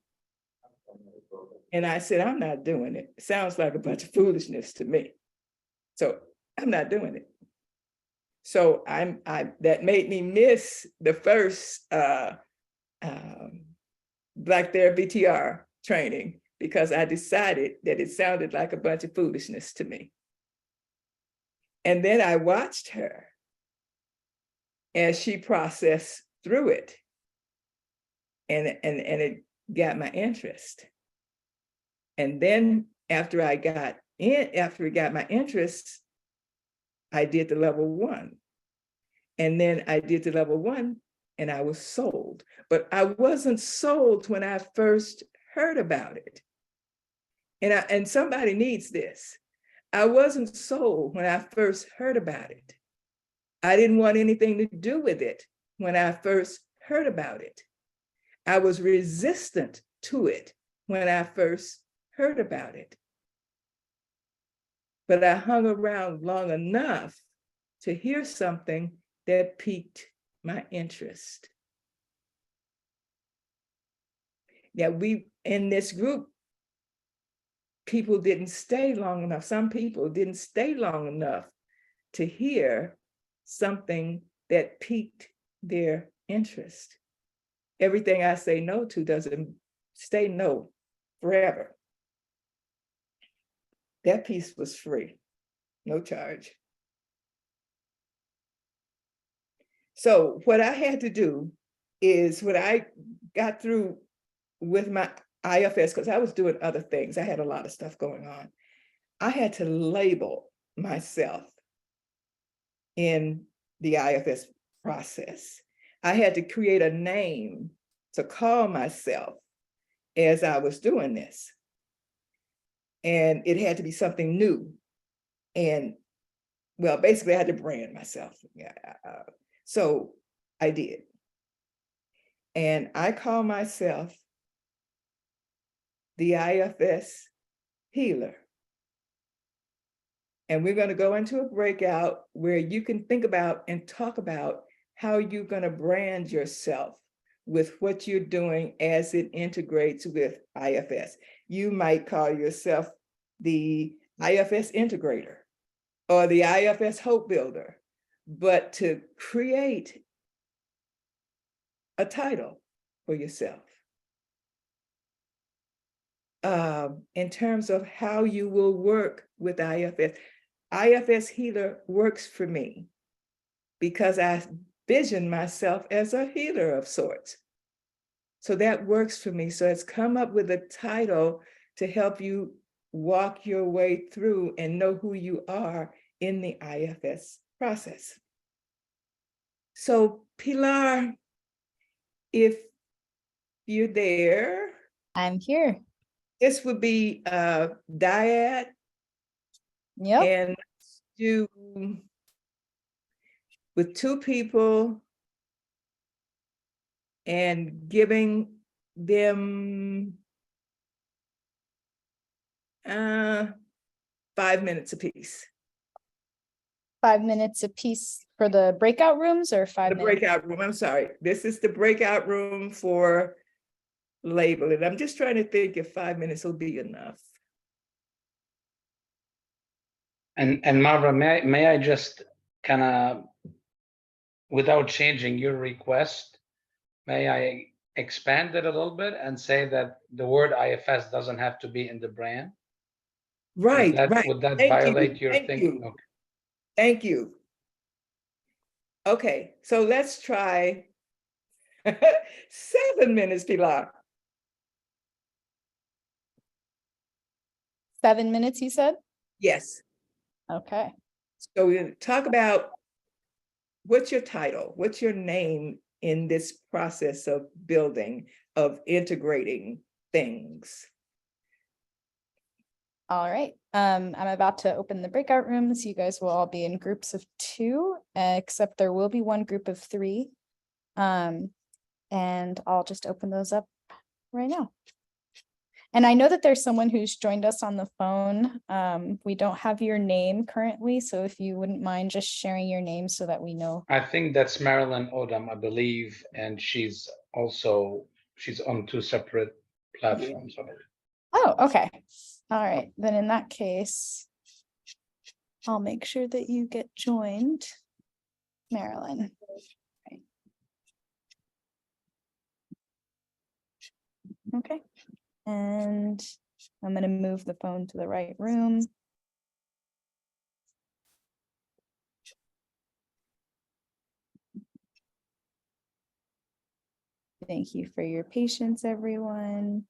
And I said, I'm not doing it. It sounds like a bunch of foolishness to me. So I'm not doing it. So that made me miss the first Black Therapy TR training because I decided that it sounded like a bunch of foolishness to me. And then I watched her as she processed through it. And it got my interest. And then after it got my interest, I did the level 1. And then I did the level 1 and I was sold. But I wasn't sold when I first heard about it. And somebody needs this. I wasn't sold when I first heard about it. I didn't want anything to do with it when I first heard about it. I was resistant to it when I first heard about it. But I hung around long enough to hear something that piqued my interest. Yeah, in this group, people didn't stay long enough. Some people didn't stay long enough to hear something that piqued their interest. Everything I say no to doesn't stay no forever. That piece was free, no charge. So what I had to do is when I got through with my IFS, because I was doing other things, I had a lot of stuff going on. I had to label myself in the IFS process. I had to create a name to call myself as I was doing this. And it had to be something new. And well, basically I had to brand myself. So I did. And I call myself the IFS healer. And we're going to go into a breakout where you can think about and talk about how you're going to brand yourself with what you're doing as it integrates with IFS. You might call yourself the IFS integrator or the IFS hope builder, but to create a title for yourself in terms of how you will work with IFS. IFS healer works for me because I vision myself as a healer of sorts. So that works for me. So it's come up with a title to help you walk your way through and know who you are in the IFS process. So Pilar, if you're there. I'm here. This would be a dyad. Yep. And do with 2 people and giving them 5 minutes apiece. 5 minutes apiece for the breakout rooms or 5 The minutes? breakout room, I'm sorry. This is the breakout room for labeling. I'm just trying to think if 5 minutes will be enough. And Marva, may I just kind of, without changing your request, may I expand it a little bit and say that the word IFS doesn't have to be in the brand? Right, right. Would that Thank you, violate your thank thinking? you. Okay. Thank you. Okay, so let's try 7 minutes, Pilar. 7 minutes, you said? Yes. Okay. So we talk about what's your title? What's your name in this process of building, of integrating things? All right. I'm about to open the breakout rooms. You guys will all be in groups of 2, except there will be one group of 3. And I'll just open those up right now. And I know that there's someone who's joined us on the phone. We don't have your name currently, so if you wouldn't mind just sharing your name so that we know. I think that's Marilyn Odom, I believe, and she's on 2 separate platforms already. Oh, okay. All right. Then in that case, I'll make sure that you get joined, Marilyn. Right. Okay. And I'm going to move the phone to the right room. Thank you for your patience, everyone.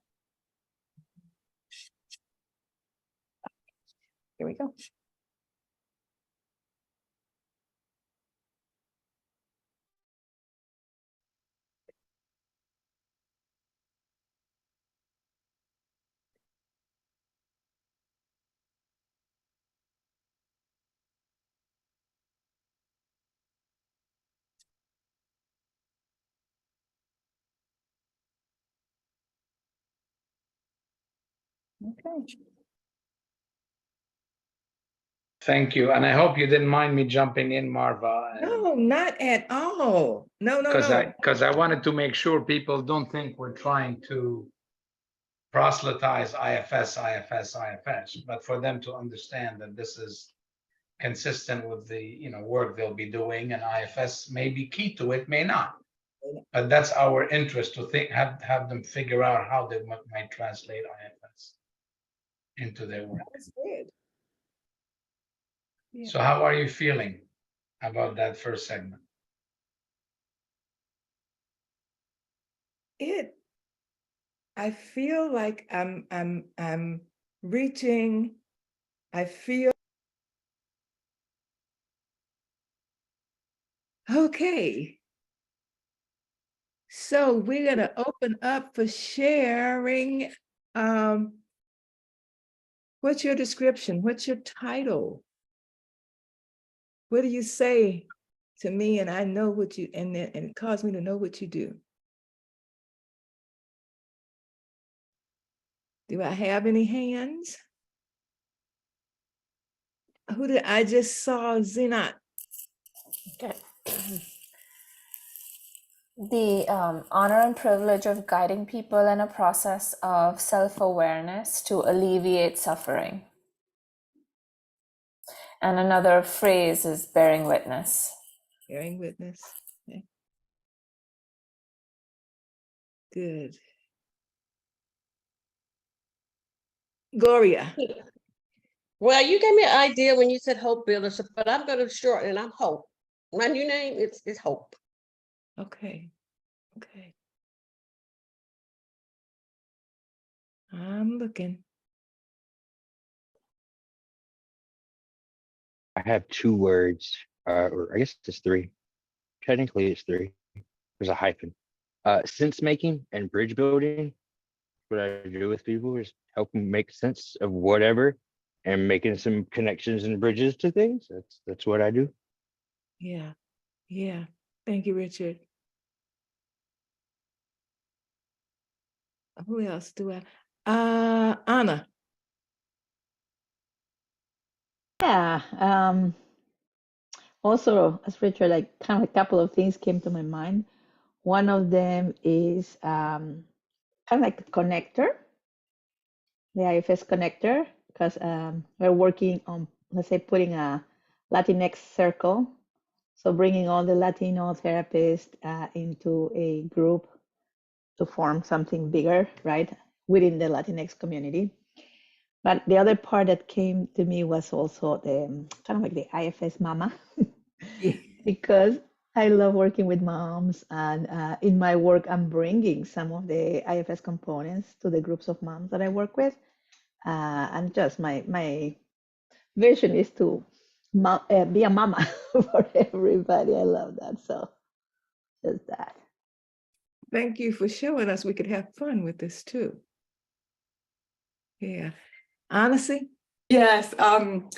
Here we go. Okay. Thank you, and I hope you didn't mind me jumping in, Marva. No, not at all. No, no, Because no. I wanted to make sure people don't think we're trying to proselytize IFS, but for them to understand that this is consistent with the work they'll be doing, and IFS may be key to it, may not. But that's our interest to have them figure out how they might translate IFS into their work. That's good. Yeah. So how are you feeling about that first segment? I feel like I'm reaching, I feel okay. So we're gonna open up for sharing. What's your description? What's your title? What do you say to me? And I know what you, and it caused me to know what you do. Do I have any hands? Who did I just saw? Zinat. Okay. The honor and privilege of guiding people in a process of self-awareness to alleviate suffering. And another phrase is bearing witness. Bearing witness. Okay. Good. Gloria. Well, you gave me an idea when you said Hope Builders, but I'm going to shorten it. I'm Hope. My new name is Hope. Okay. Okay. I'm looking. I have 2 words, or I guess it's 3. Technically, it's 3. There's a hyphen. Sense making and bridge building. What I do with people is help them make sense of whatever, and making some connections and bridges to things. That's what I do. Yeah. Yeah. Thank you, Richard. Who else do I? Anna. Yeah. Also, as Richard, like kind of a couple of things came to my mind. One of them is kind of like a connector, the IFS connector, because we're working on, let's say, putting a Latinx circle. So bringing all the Latino therapists into a group to form something bigger, right, within the Latinx community. But the other part that came to me was also the kind of like the IFS mama, because I love working with moms, and in my work, I'm bringing some of the IFS components to the groups of moms that I work with, and just my vision is to be a mama for everybody. I love that, so just that. Thank you for showing us we could have fun with this too. Yeah. Honestly, Yes, I'm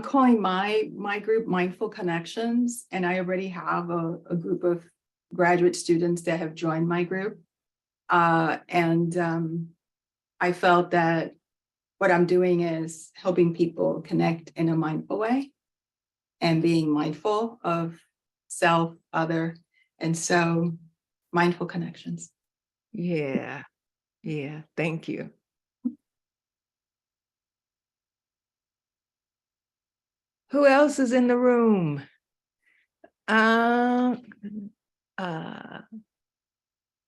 calling my group Mindful Connections, and I already have a group of graduate students that have joined my group. And I felt that what I'm doing is helping people connect in a mindful way and being mindful of self, other, and so Mindful Connections. yeah, thank you. Who else is in the room? Uh,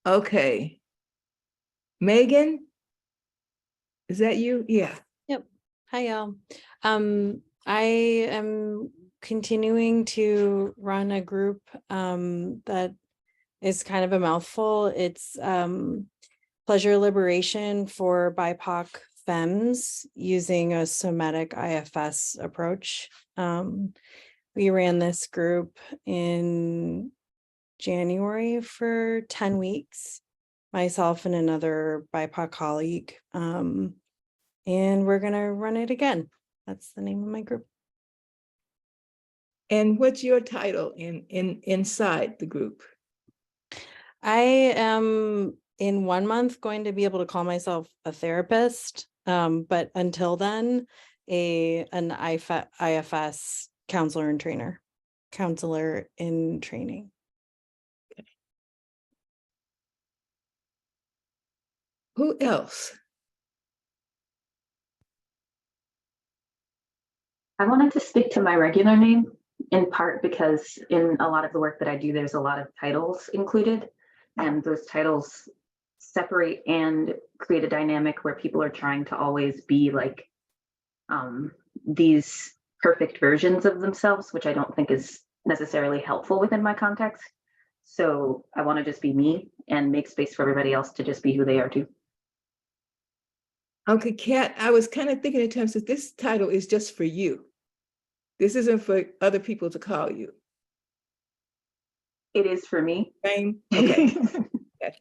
okay. Megan, is that you? Yeah. Yep. Hi, y'all. I am continuing to run a group that is kind of a mouthful. It's pleasure liberation for BIPOC femmes using a somatic IFS approach. We ran this group in January for 10 weeks, myself and another BIPOC colleague. And we're going to run it again. That's the name of my group. And what's your title inside the group? I am in 1 month going to be able to call myself a therapist. But until then, an IFS counselor and trainer, counselor in training. Who else? I wanted to stick to my regular name in part because in a lot of the work that I do, there's a lot of titles included, and those titles separate and create a dynamic where people are trying to always be like these perfect versions of themselves, which I don't think is necessarily helpful within my context. So I want to just be me and make space for everybody else to just be who they are too. Okay, Kat, I was kind of thinking in terms of this title is just for you. This isn't for other people to call you. It is for me. Same? Okay. Okay.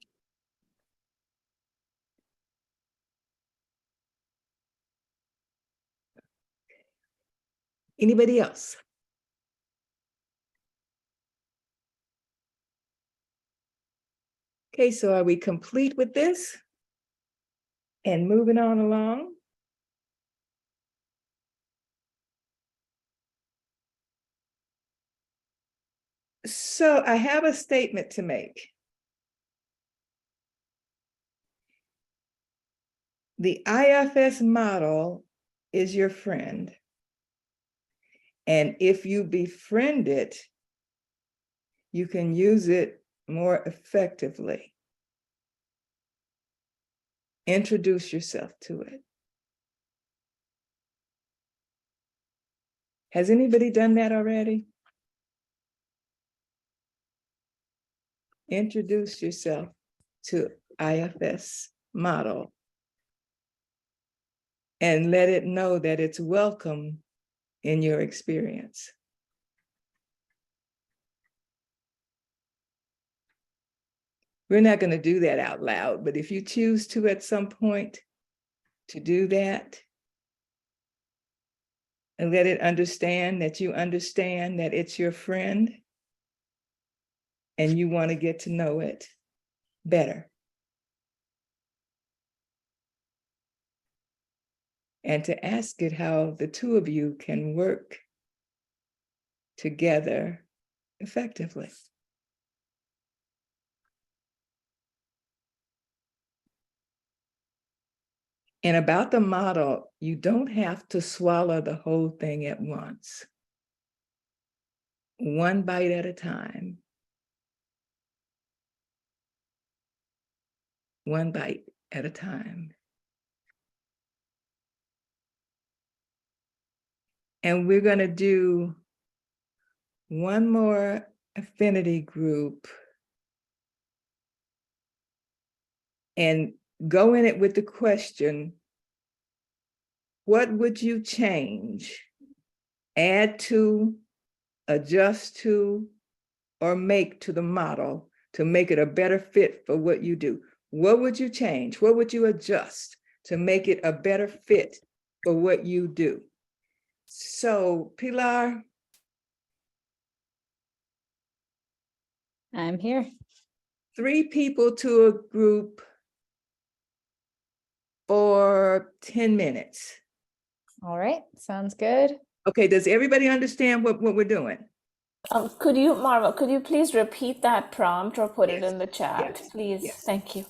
Anybody else? Okay, so are we complete with this? And moving on along? So I have a statement to make. The IFS model is your friend. And if you befriend it, you can use it more effectively. Introduce yourself to it. Has anybody done that already? Introduce yourself to IFS model and let it know that it's welcome in your experience. We're not going to do that out loud, but if you choose to at some point to do that and let it understand that you understand that it's your friend and you want to get to know it better. and to ask it how the two of you can work together effectively. And about the model, you don't have to swallow the whole thing at once. One bite at a time. One bite at a time. And we're going to do one more affinity group and go in it with the question, what would you change, add to, adjust to, or make to the model to make it a better fit for what you do? What would you change? What would you adjust to make it a better fit for what you do? So, Pilar, I'm here. 3 people to a group for 10 minutes. All right, sounds good. Okay, does everybody understand what we're doing? Could you, Marva, could you please repeat that prompt or put it Yes, in the chat, yes, please? yes. Thank you.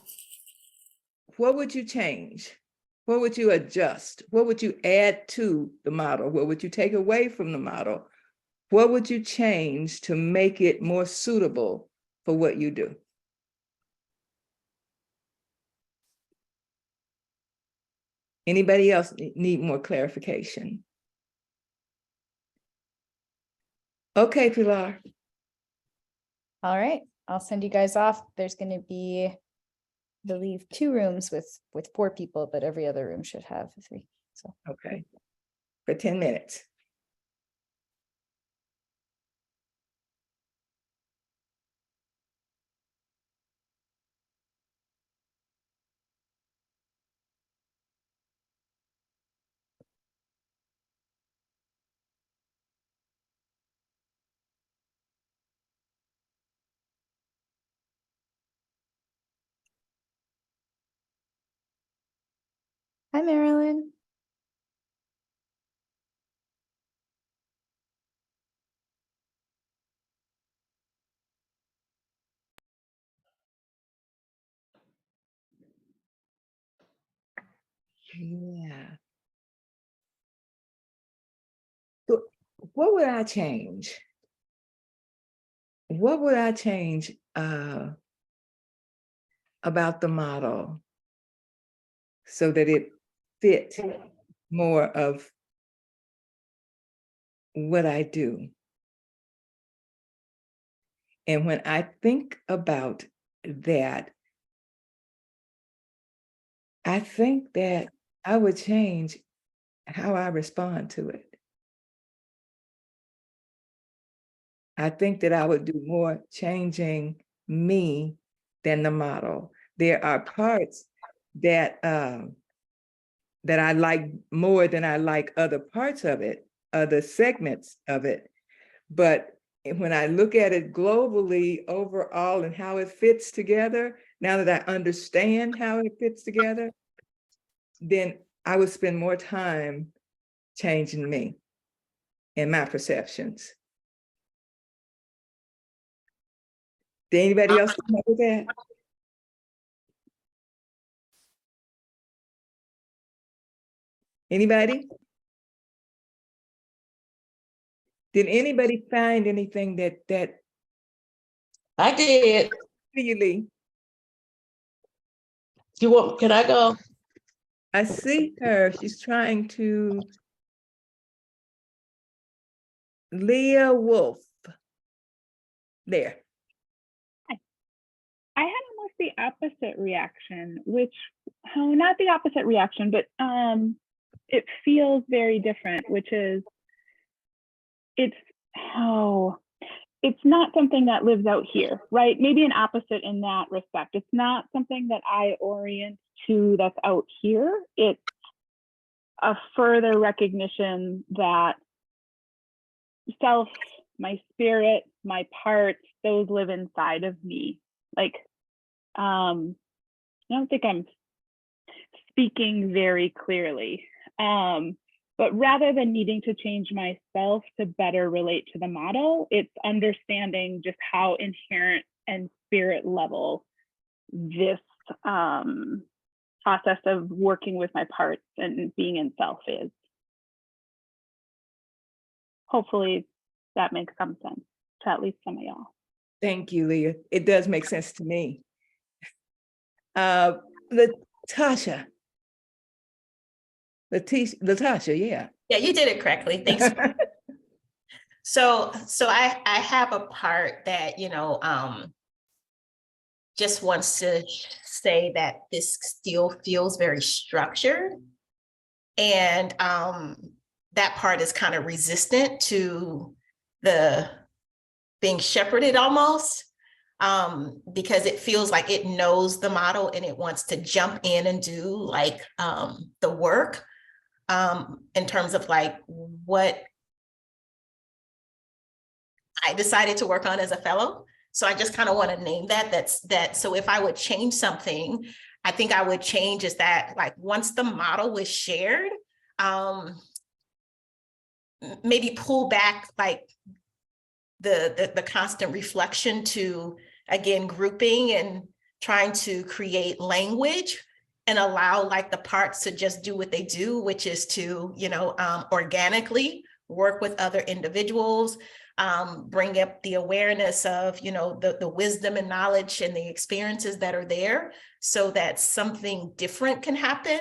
What would you change? What would you adjust? What would you add to the model? What would you take away from the model? What would you change to make it more suitable for what you do? Anybody else need more clarification? Okay, Pilar. All right, I'll send you guys off. There's going to be, I believe, 2 rooms with 4 people, but every other room should have 3. So Okay, for 10 minutes. hi, Marilyn. Yeah. So what would I change? What would I change about the model so that it fit more of what I do? And when I think about that, I think that I would change how I respond to it. I think that I would do more changing me than the model. There are parts that that I like more than I like other parts of it, other segments of it. But when I look at it globally overall and how it fits together, now that I understand how it fits together, then I would spend more time changing me and my perceptions. Did anybody else come up with that? Anybody? Did anybody find anything that I did. really? Can I go? I see her. She's trying to. Leah Wolf. There. I had almost the opposite reaction, which, oh, not the opposite reaction, but it feels very different, which is it's not something that lives out here, right? Maybe an opposite in that respect. It's not something that I orient to that's out here. It's a further recognition that self, my spirit, my parts, those live inside of me. Like, I don't think I'm speaking very clearly. But rather than needing to change myself to better relate to the model, it's understanding just how inherent and spirit level this process of working with my parts and being in self is. Hopefully that makes some sense to at least some of y'all. Thank you, Leah. It does make sense to me. Latasha. Latasha, yeah. Yeah, you did it correctly. Thanks. So I have a part that, just wants to say that this still feels very structured. And that part is kind of resistant to the being shepherded almost, because it feels like it knows the model and it wants to jump in and do like the work in terms of like what I decided to work on as a fellow. So I just kind of want to name that. So if I would change something, I think I would change is that like once the model was shared, maybe pull back like the constant reflection to, again, grouping and trying to create language and allow like the parts to just do what they do, which is to, organically work with other individuals, bring up the awareness of, the wisdom and knowledge and the experiences that are there so that something different can happen.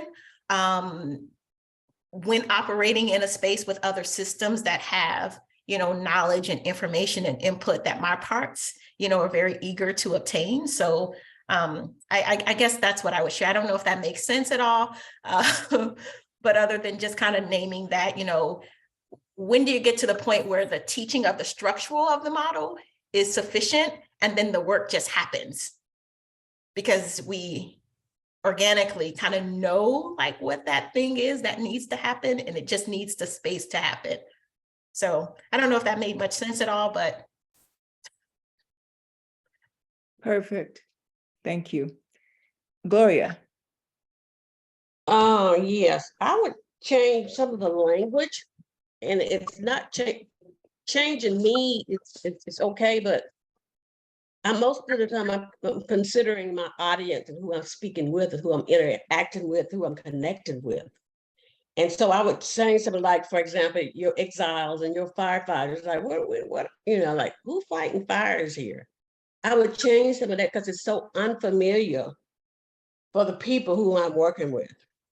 When operating in a space with other systems that have, knowledge and information and input that my parts, are very eager to obtain. So I guess that's what I would share. I don't know if that makes sense at all, but other than just kind of naming that, when do you get to the point where the teaching of the structural of the model is sufficient and then the work just happens? Because we organically kind of know like what that thing is that needs to happen and it just needs the space to happen. So I don't know if that made much sense at all, but. Perfect. Thank you. Gloria. Yes, I would change some of the language, and it's not changing me. It's okay, but most of the time I'm considering my audience and who I'm speaking with and who I'm interacting with, who I'm connected with. And so I would say something like, for example, your exiles and your firefighters, like what, like who fighting fires here? I would change some of that because it's so unfamiliar for the people who I'm working with.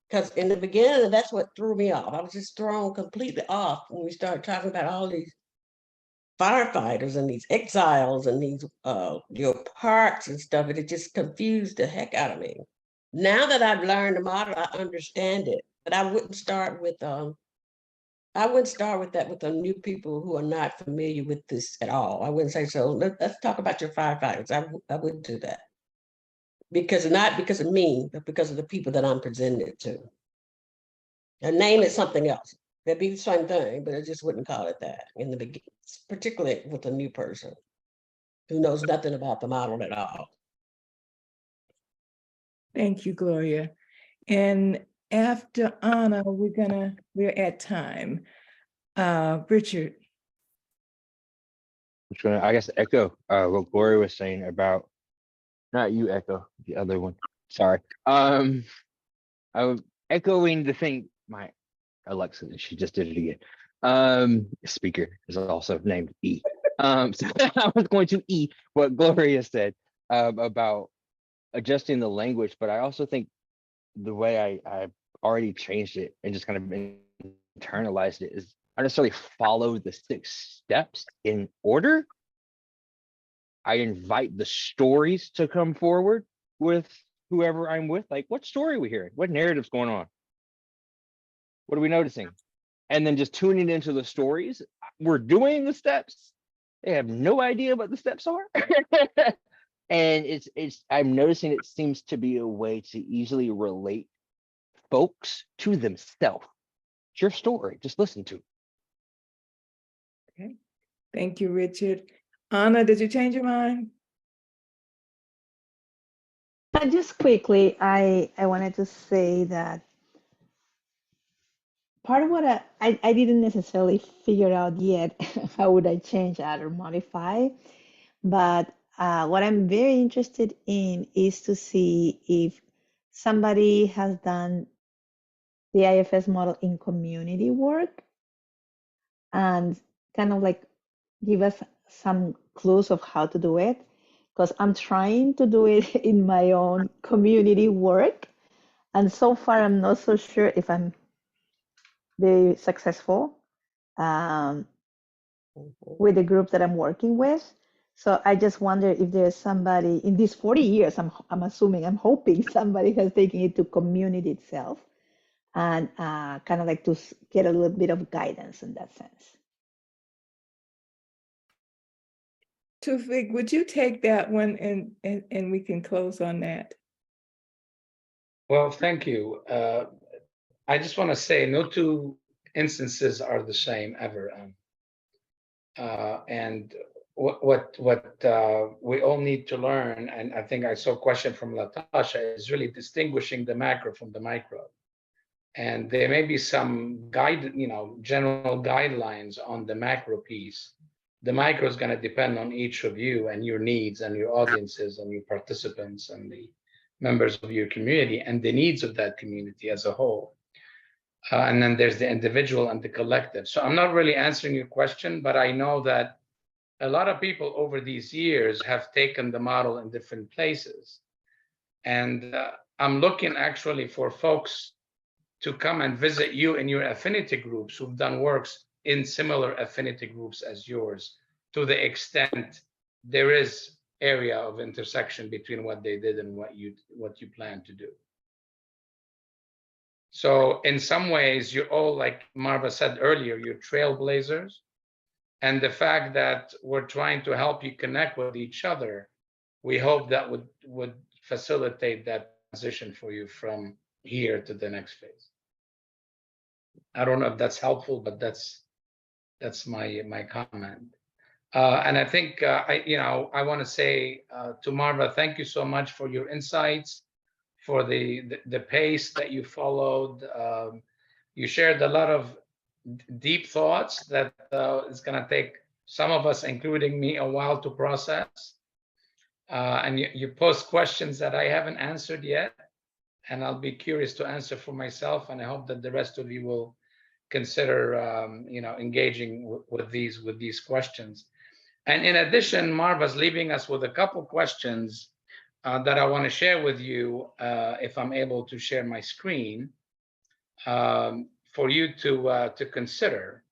Because in the beginning, that's what threw me off. I was just thrown completely off when we started talking about all these firefighters and these exiles and these your parts and stuff, and it just confused the heck out of me. Now that I've learned the model, I understand it, but I wouldn't start with that with the new people who are not familiar with this at all. I wouldn't say so. Let's talk about your firefighters. I wouldn't do that. Not because of me, but because of the people that I'm presenting it to. A name is something else. That'd be the same thing, but I just wouldn't call it that in the beginning, particularly with a new person who knows nothing about the model at all. Thank you, Gloria. And after Anna, we're at time. Richard. I guess echo what Gloria was saying about, not you, Echo, the other one. Sorry. I was echoing the thing. My Alexa, she just did it again. Speaker is also named E. So I was going to E what Gloria said about adjusting the language, but I also think the way I already changed it and just kind of internalized it is I necessarily follow the 6 steps in order. I invite the stories to come forward with whoever I'm with. Like, what story are we hearing? What narrative's going on? What are we noticing? And then just tuning into the stories. We're doing the steps. They have no idea what the steps are. And I'm noticing it seems to be a way to easily relate folks to themselves. It's your story. Just listen to it. Okay. Thank you, Richard. Anna, did you change your mind? Just quickly, I wanted to say that part of what I didn't necessarily figure out yet, how would I change that or modify? But what I'm very interested in is to see if somebody has done the IFS model in community work and kind of like give us some clues of how to do it. Because I'm trying to do it in my own community work. And so far, I'm not so sure if I'm very successful with the group that I'm working with. So I just wonder if there's somebody in these 40 years, I'm assuming, I'm hoping somebody has taken it to community itself and kind of like to get a little bit of guidance in that sense. Tufik, would you take that one and we can close on that? Well, thank you. I just want to say no two instances are the same ever. And what we all need to learn, and I think I saw a question from Latasha, is really distinguishing the macro from the micro. And there may be some general guidelines on the macro piece. The micro is going to depend on each of you and your needs and your audiences and your participants and the members of your community and the needs of that community as a whole. And then there's the individual and the collective. So I'm not really answering your question, but I know that a lot of people over these years have taken the model in different places. And I'm looking actually for folks to come and visit you in your affinity groups who've done works in similar affinity groups as yours, to the extent there is area of intersection between what they did and what you plan to do. So in some ways, you're all, like Marva said earlier, you're trailblazers. And the fact that we're trying to help you connect with each other, we hope that would facilitate that transition for you from here to the next phase. I don't know if that's helpful, but that's my comment. And I think I want to say to Marva, thank you so much for your insights, for the pace that you followed. You shared a lot of deep thoughts that is going to take some of us, including me, a while to process. And you posed questions that I haven't answered yet, and I'll be curious to answer for myself. And I hope that the rest of you will consider, engaging with these questions. And in addition, Marva's leaving us with a couple questions that I want to share with you, if I'm able to share my screen, for you to consider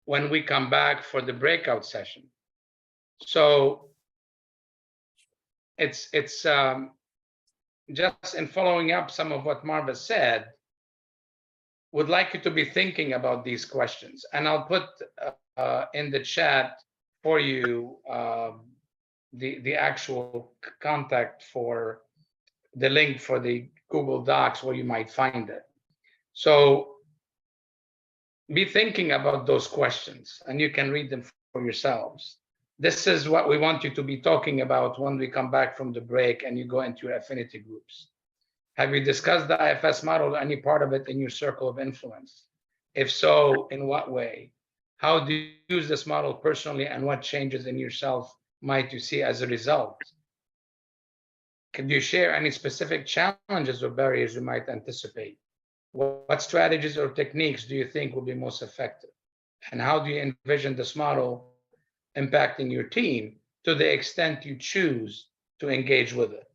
when we come back for the breakout session. So it's just in following up some of what Marva said, would like you to be thinking about these questions. And I'll put in the chat for you the actual contact for the link for the Google Docs where you might find it. So be thinking about those questions and you can read them for yourselves. This is what we want you to be talking about when we come back from the break and you go into your affinity groups. Have you discussed the IFS model, any part of it in your circle of influence? If so, in what way? How do you use this model personally, and what changes in yourself might you see as a result? Can you share any specific challenges or barriers you might anticipate? What strategies or techniques do you think will be most effective? And how do you envision this model impacting your team to the extent you choose to engage with it?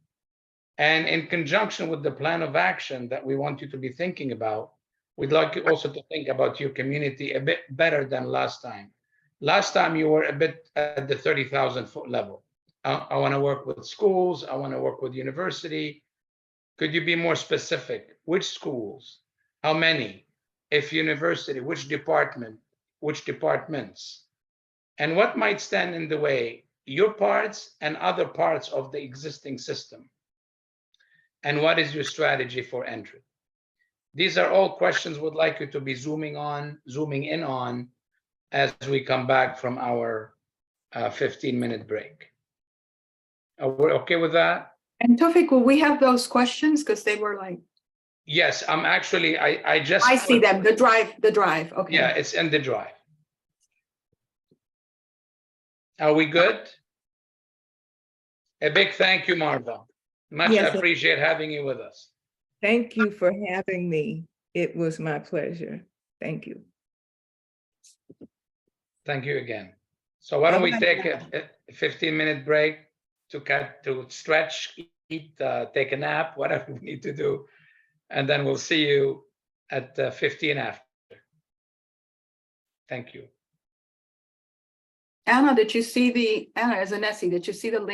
And in conjunction with the plan of action that we want you to be thinking about, we'd like you also to think about your community a bit better than last time. Last time you were a bit at the 30,000 foot level. I want to work with schools. I want to work with university. Could you be more specific? Which schools? How many? If university, which department? Which departments? And what might stand in the way? Your parts and other parts of the existing system. And what is your strategy for entry? These are all questions we'd like you to be zooming in on as we come back from our 15-minute break. Are we okay with that? And Tofik, will we have those questions? Because they were like Yes, I'm actually, I just. I see put- them, the drive, okay. Yeah, it's in the drive. Are we good? A big thank you, Marva. Much Yes. appreciate having you with us. Thank you for having me. It was my pleasure. Thank you. Thank you again. So why don't we Bye-bye. take a 15-minute break to stretch, eat, take a nap, whatever we need to do. And then we'll see you at 15 after. Thank you. Anna, did you see Anna, as a Nessie, did you see the link?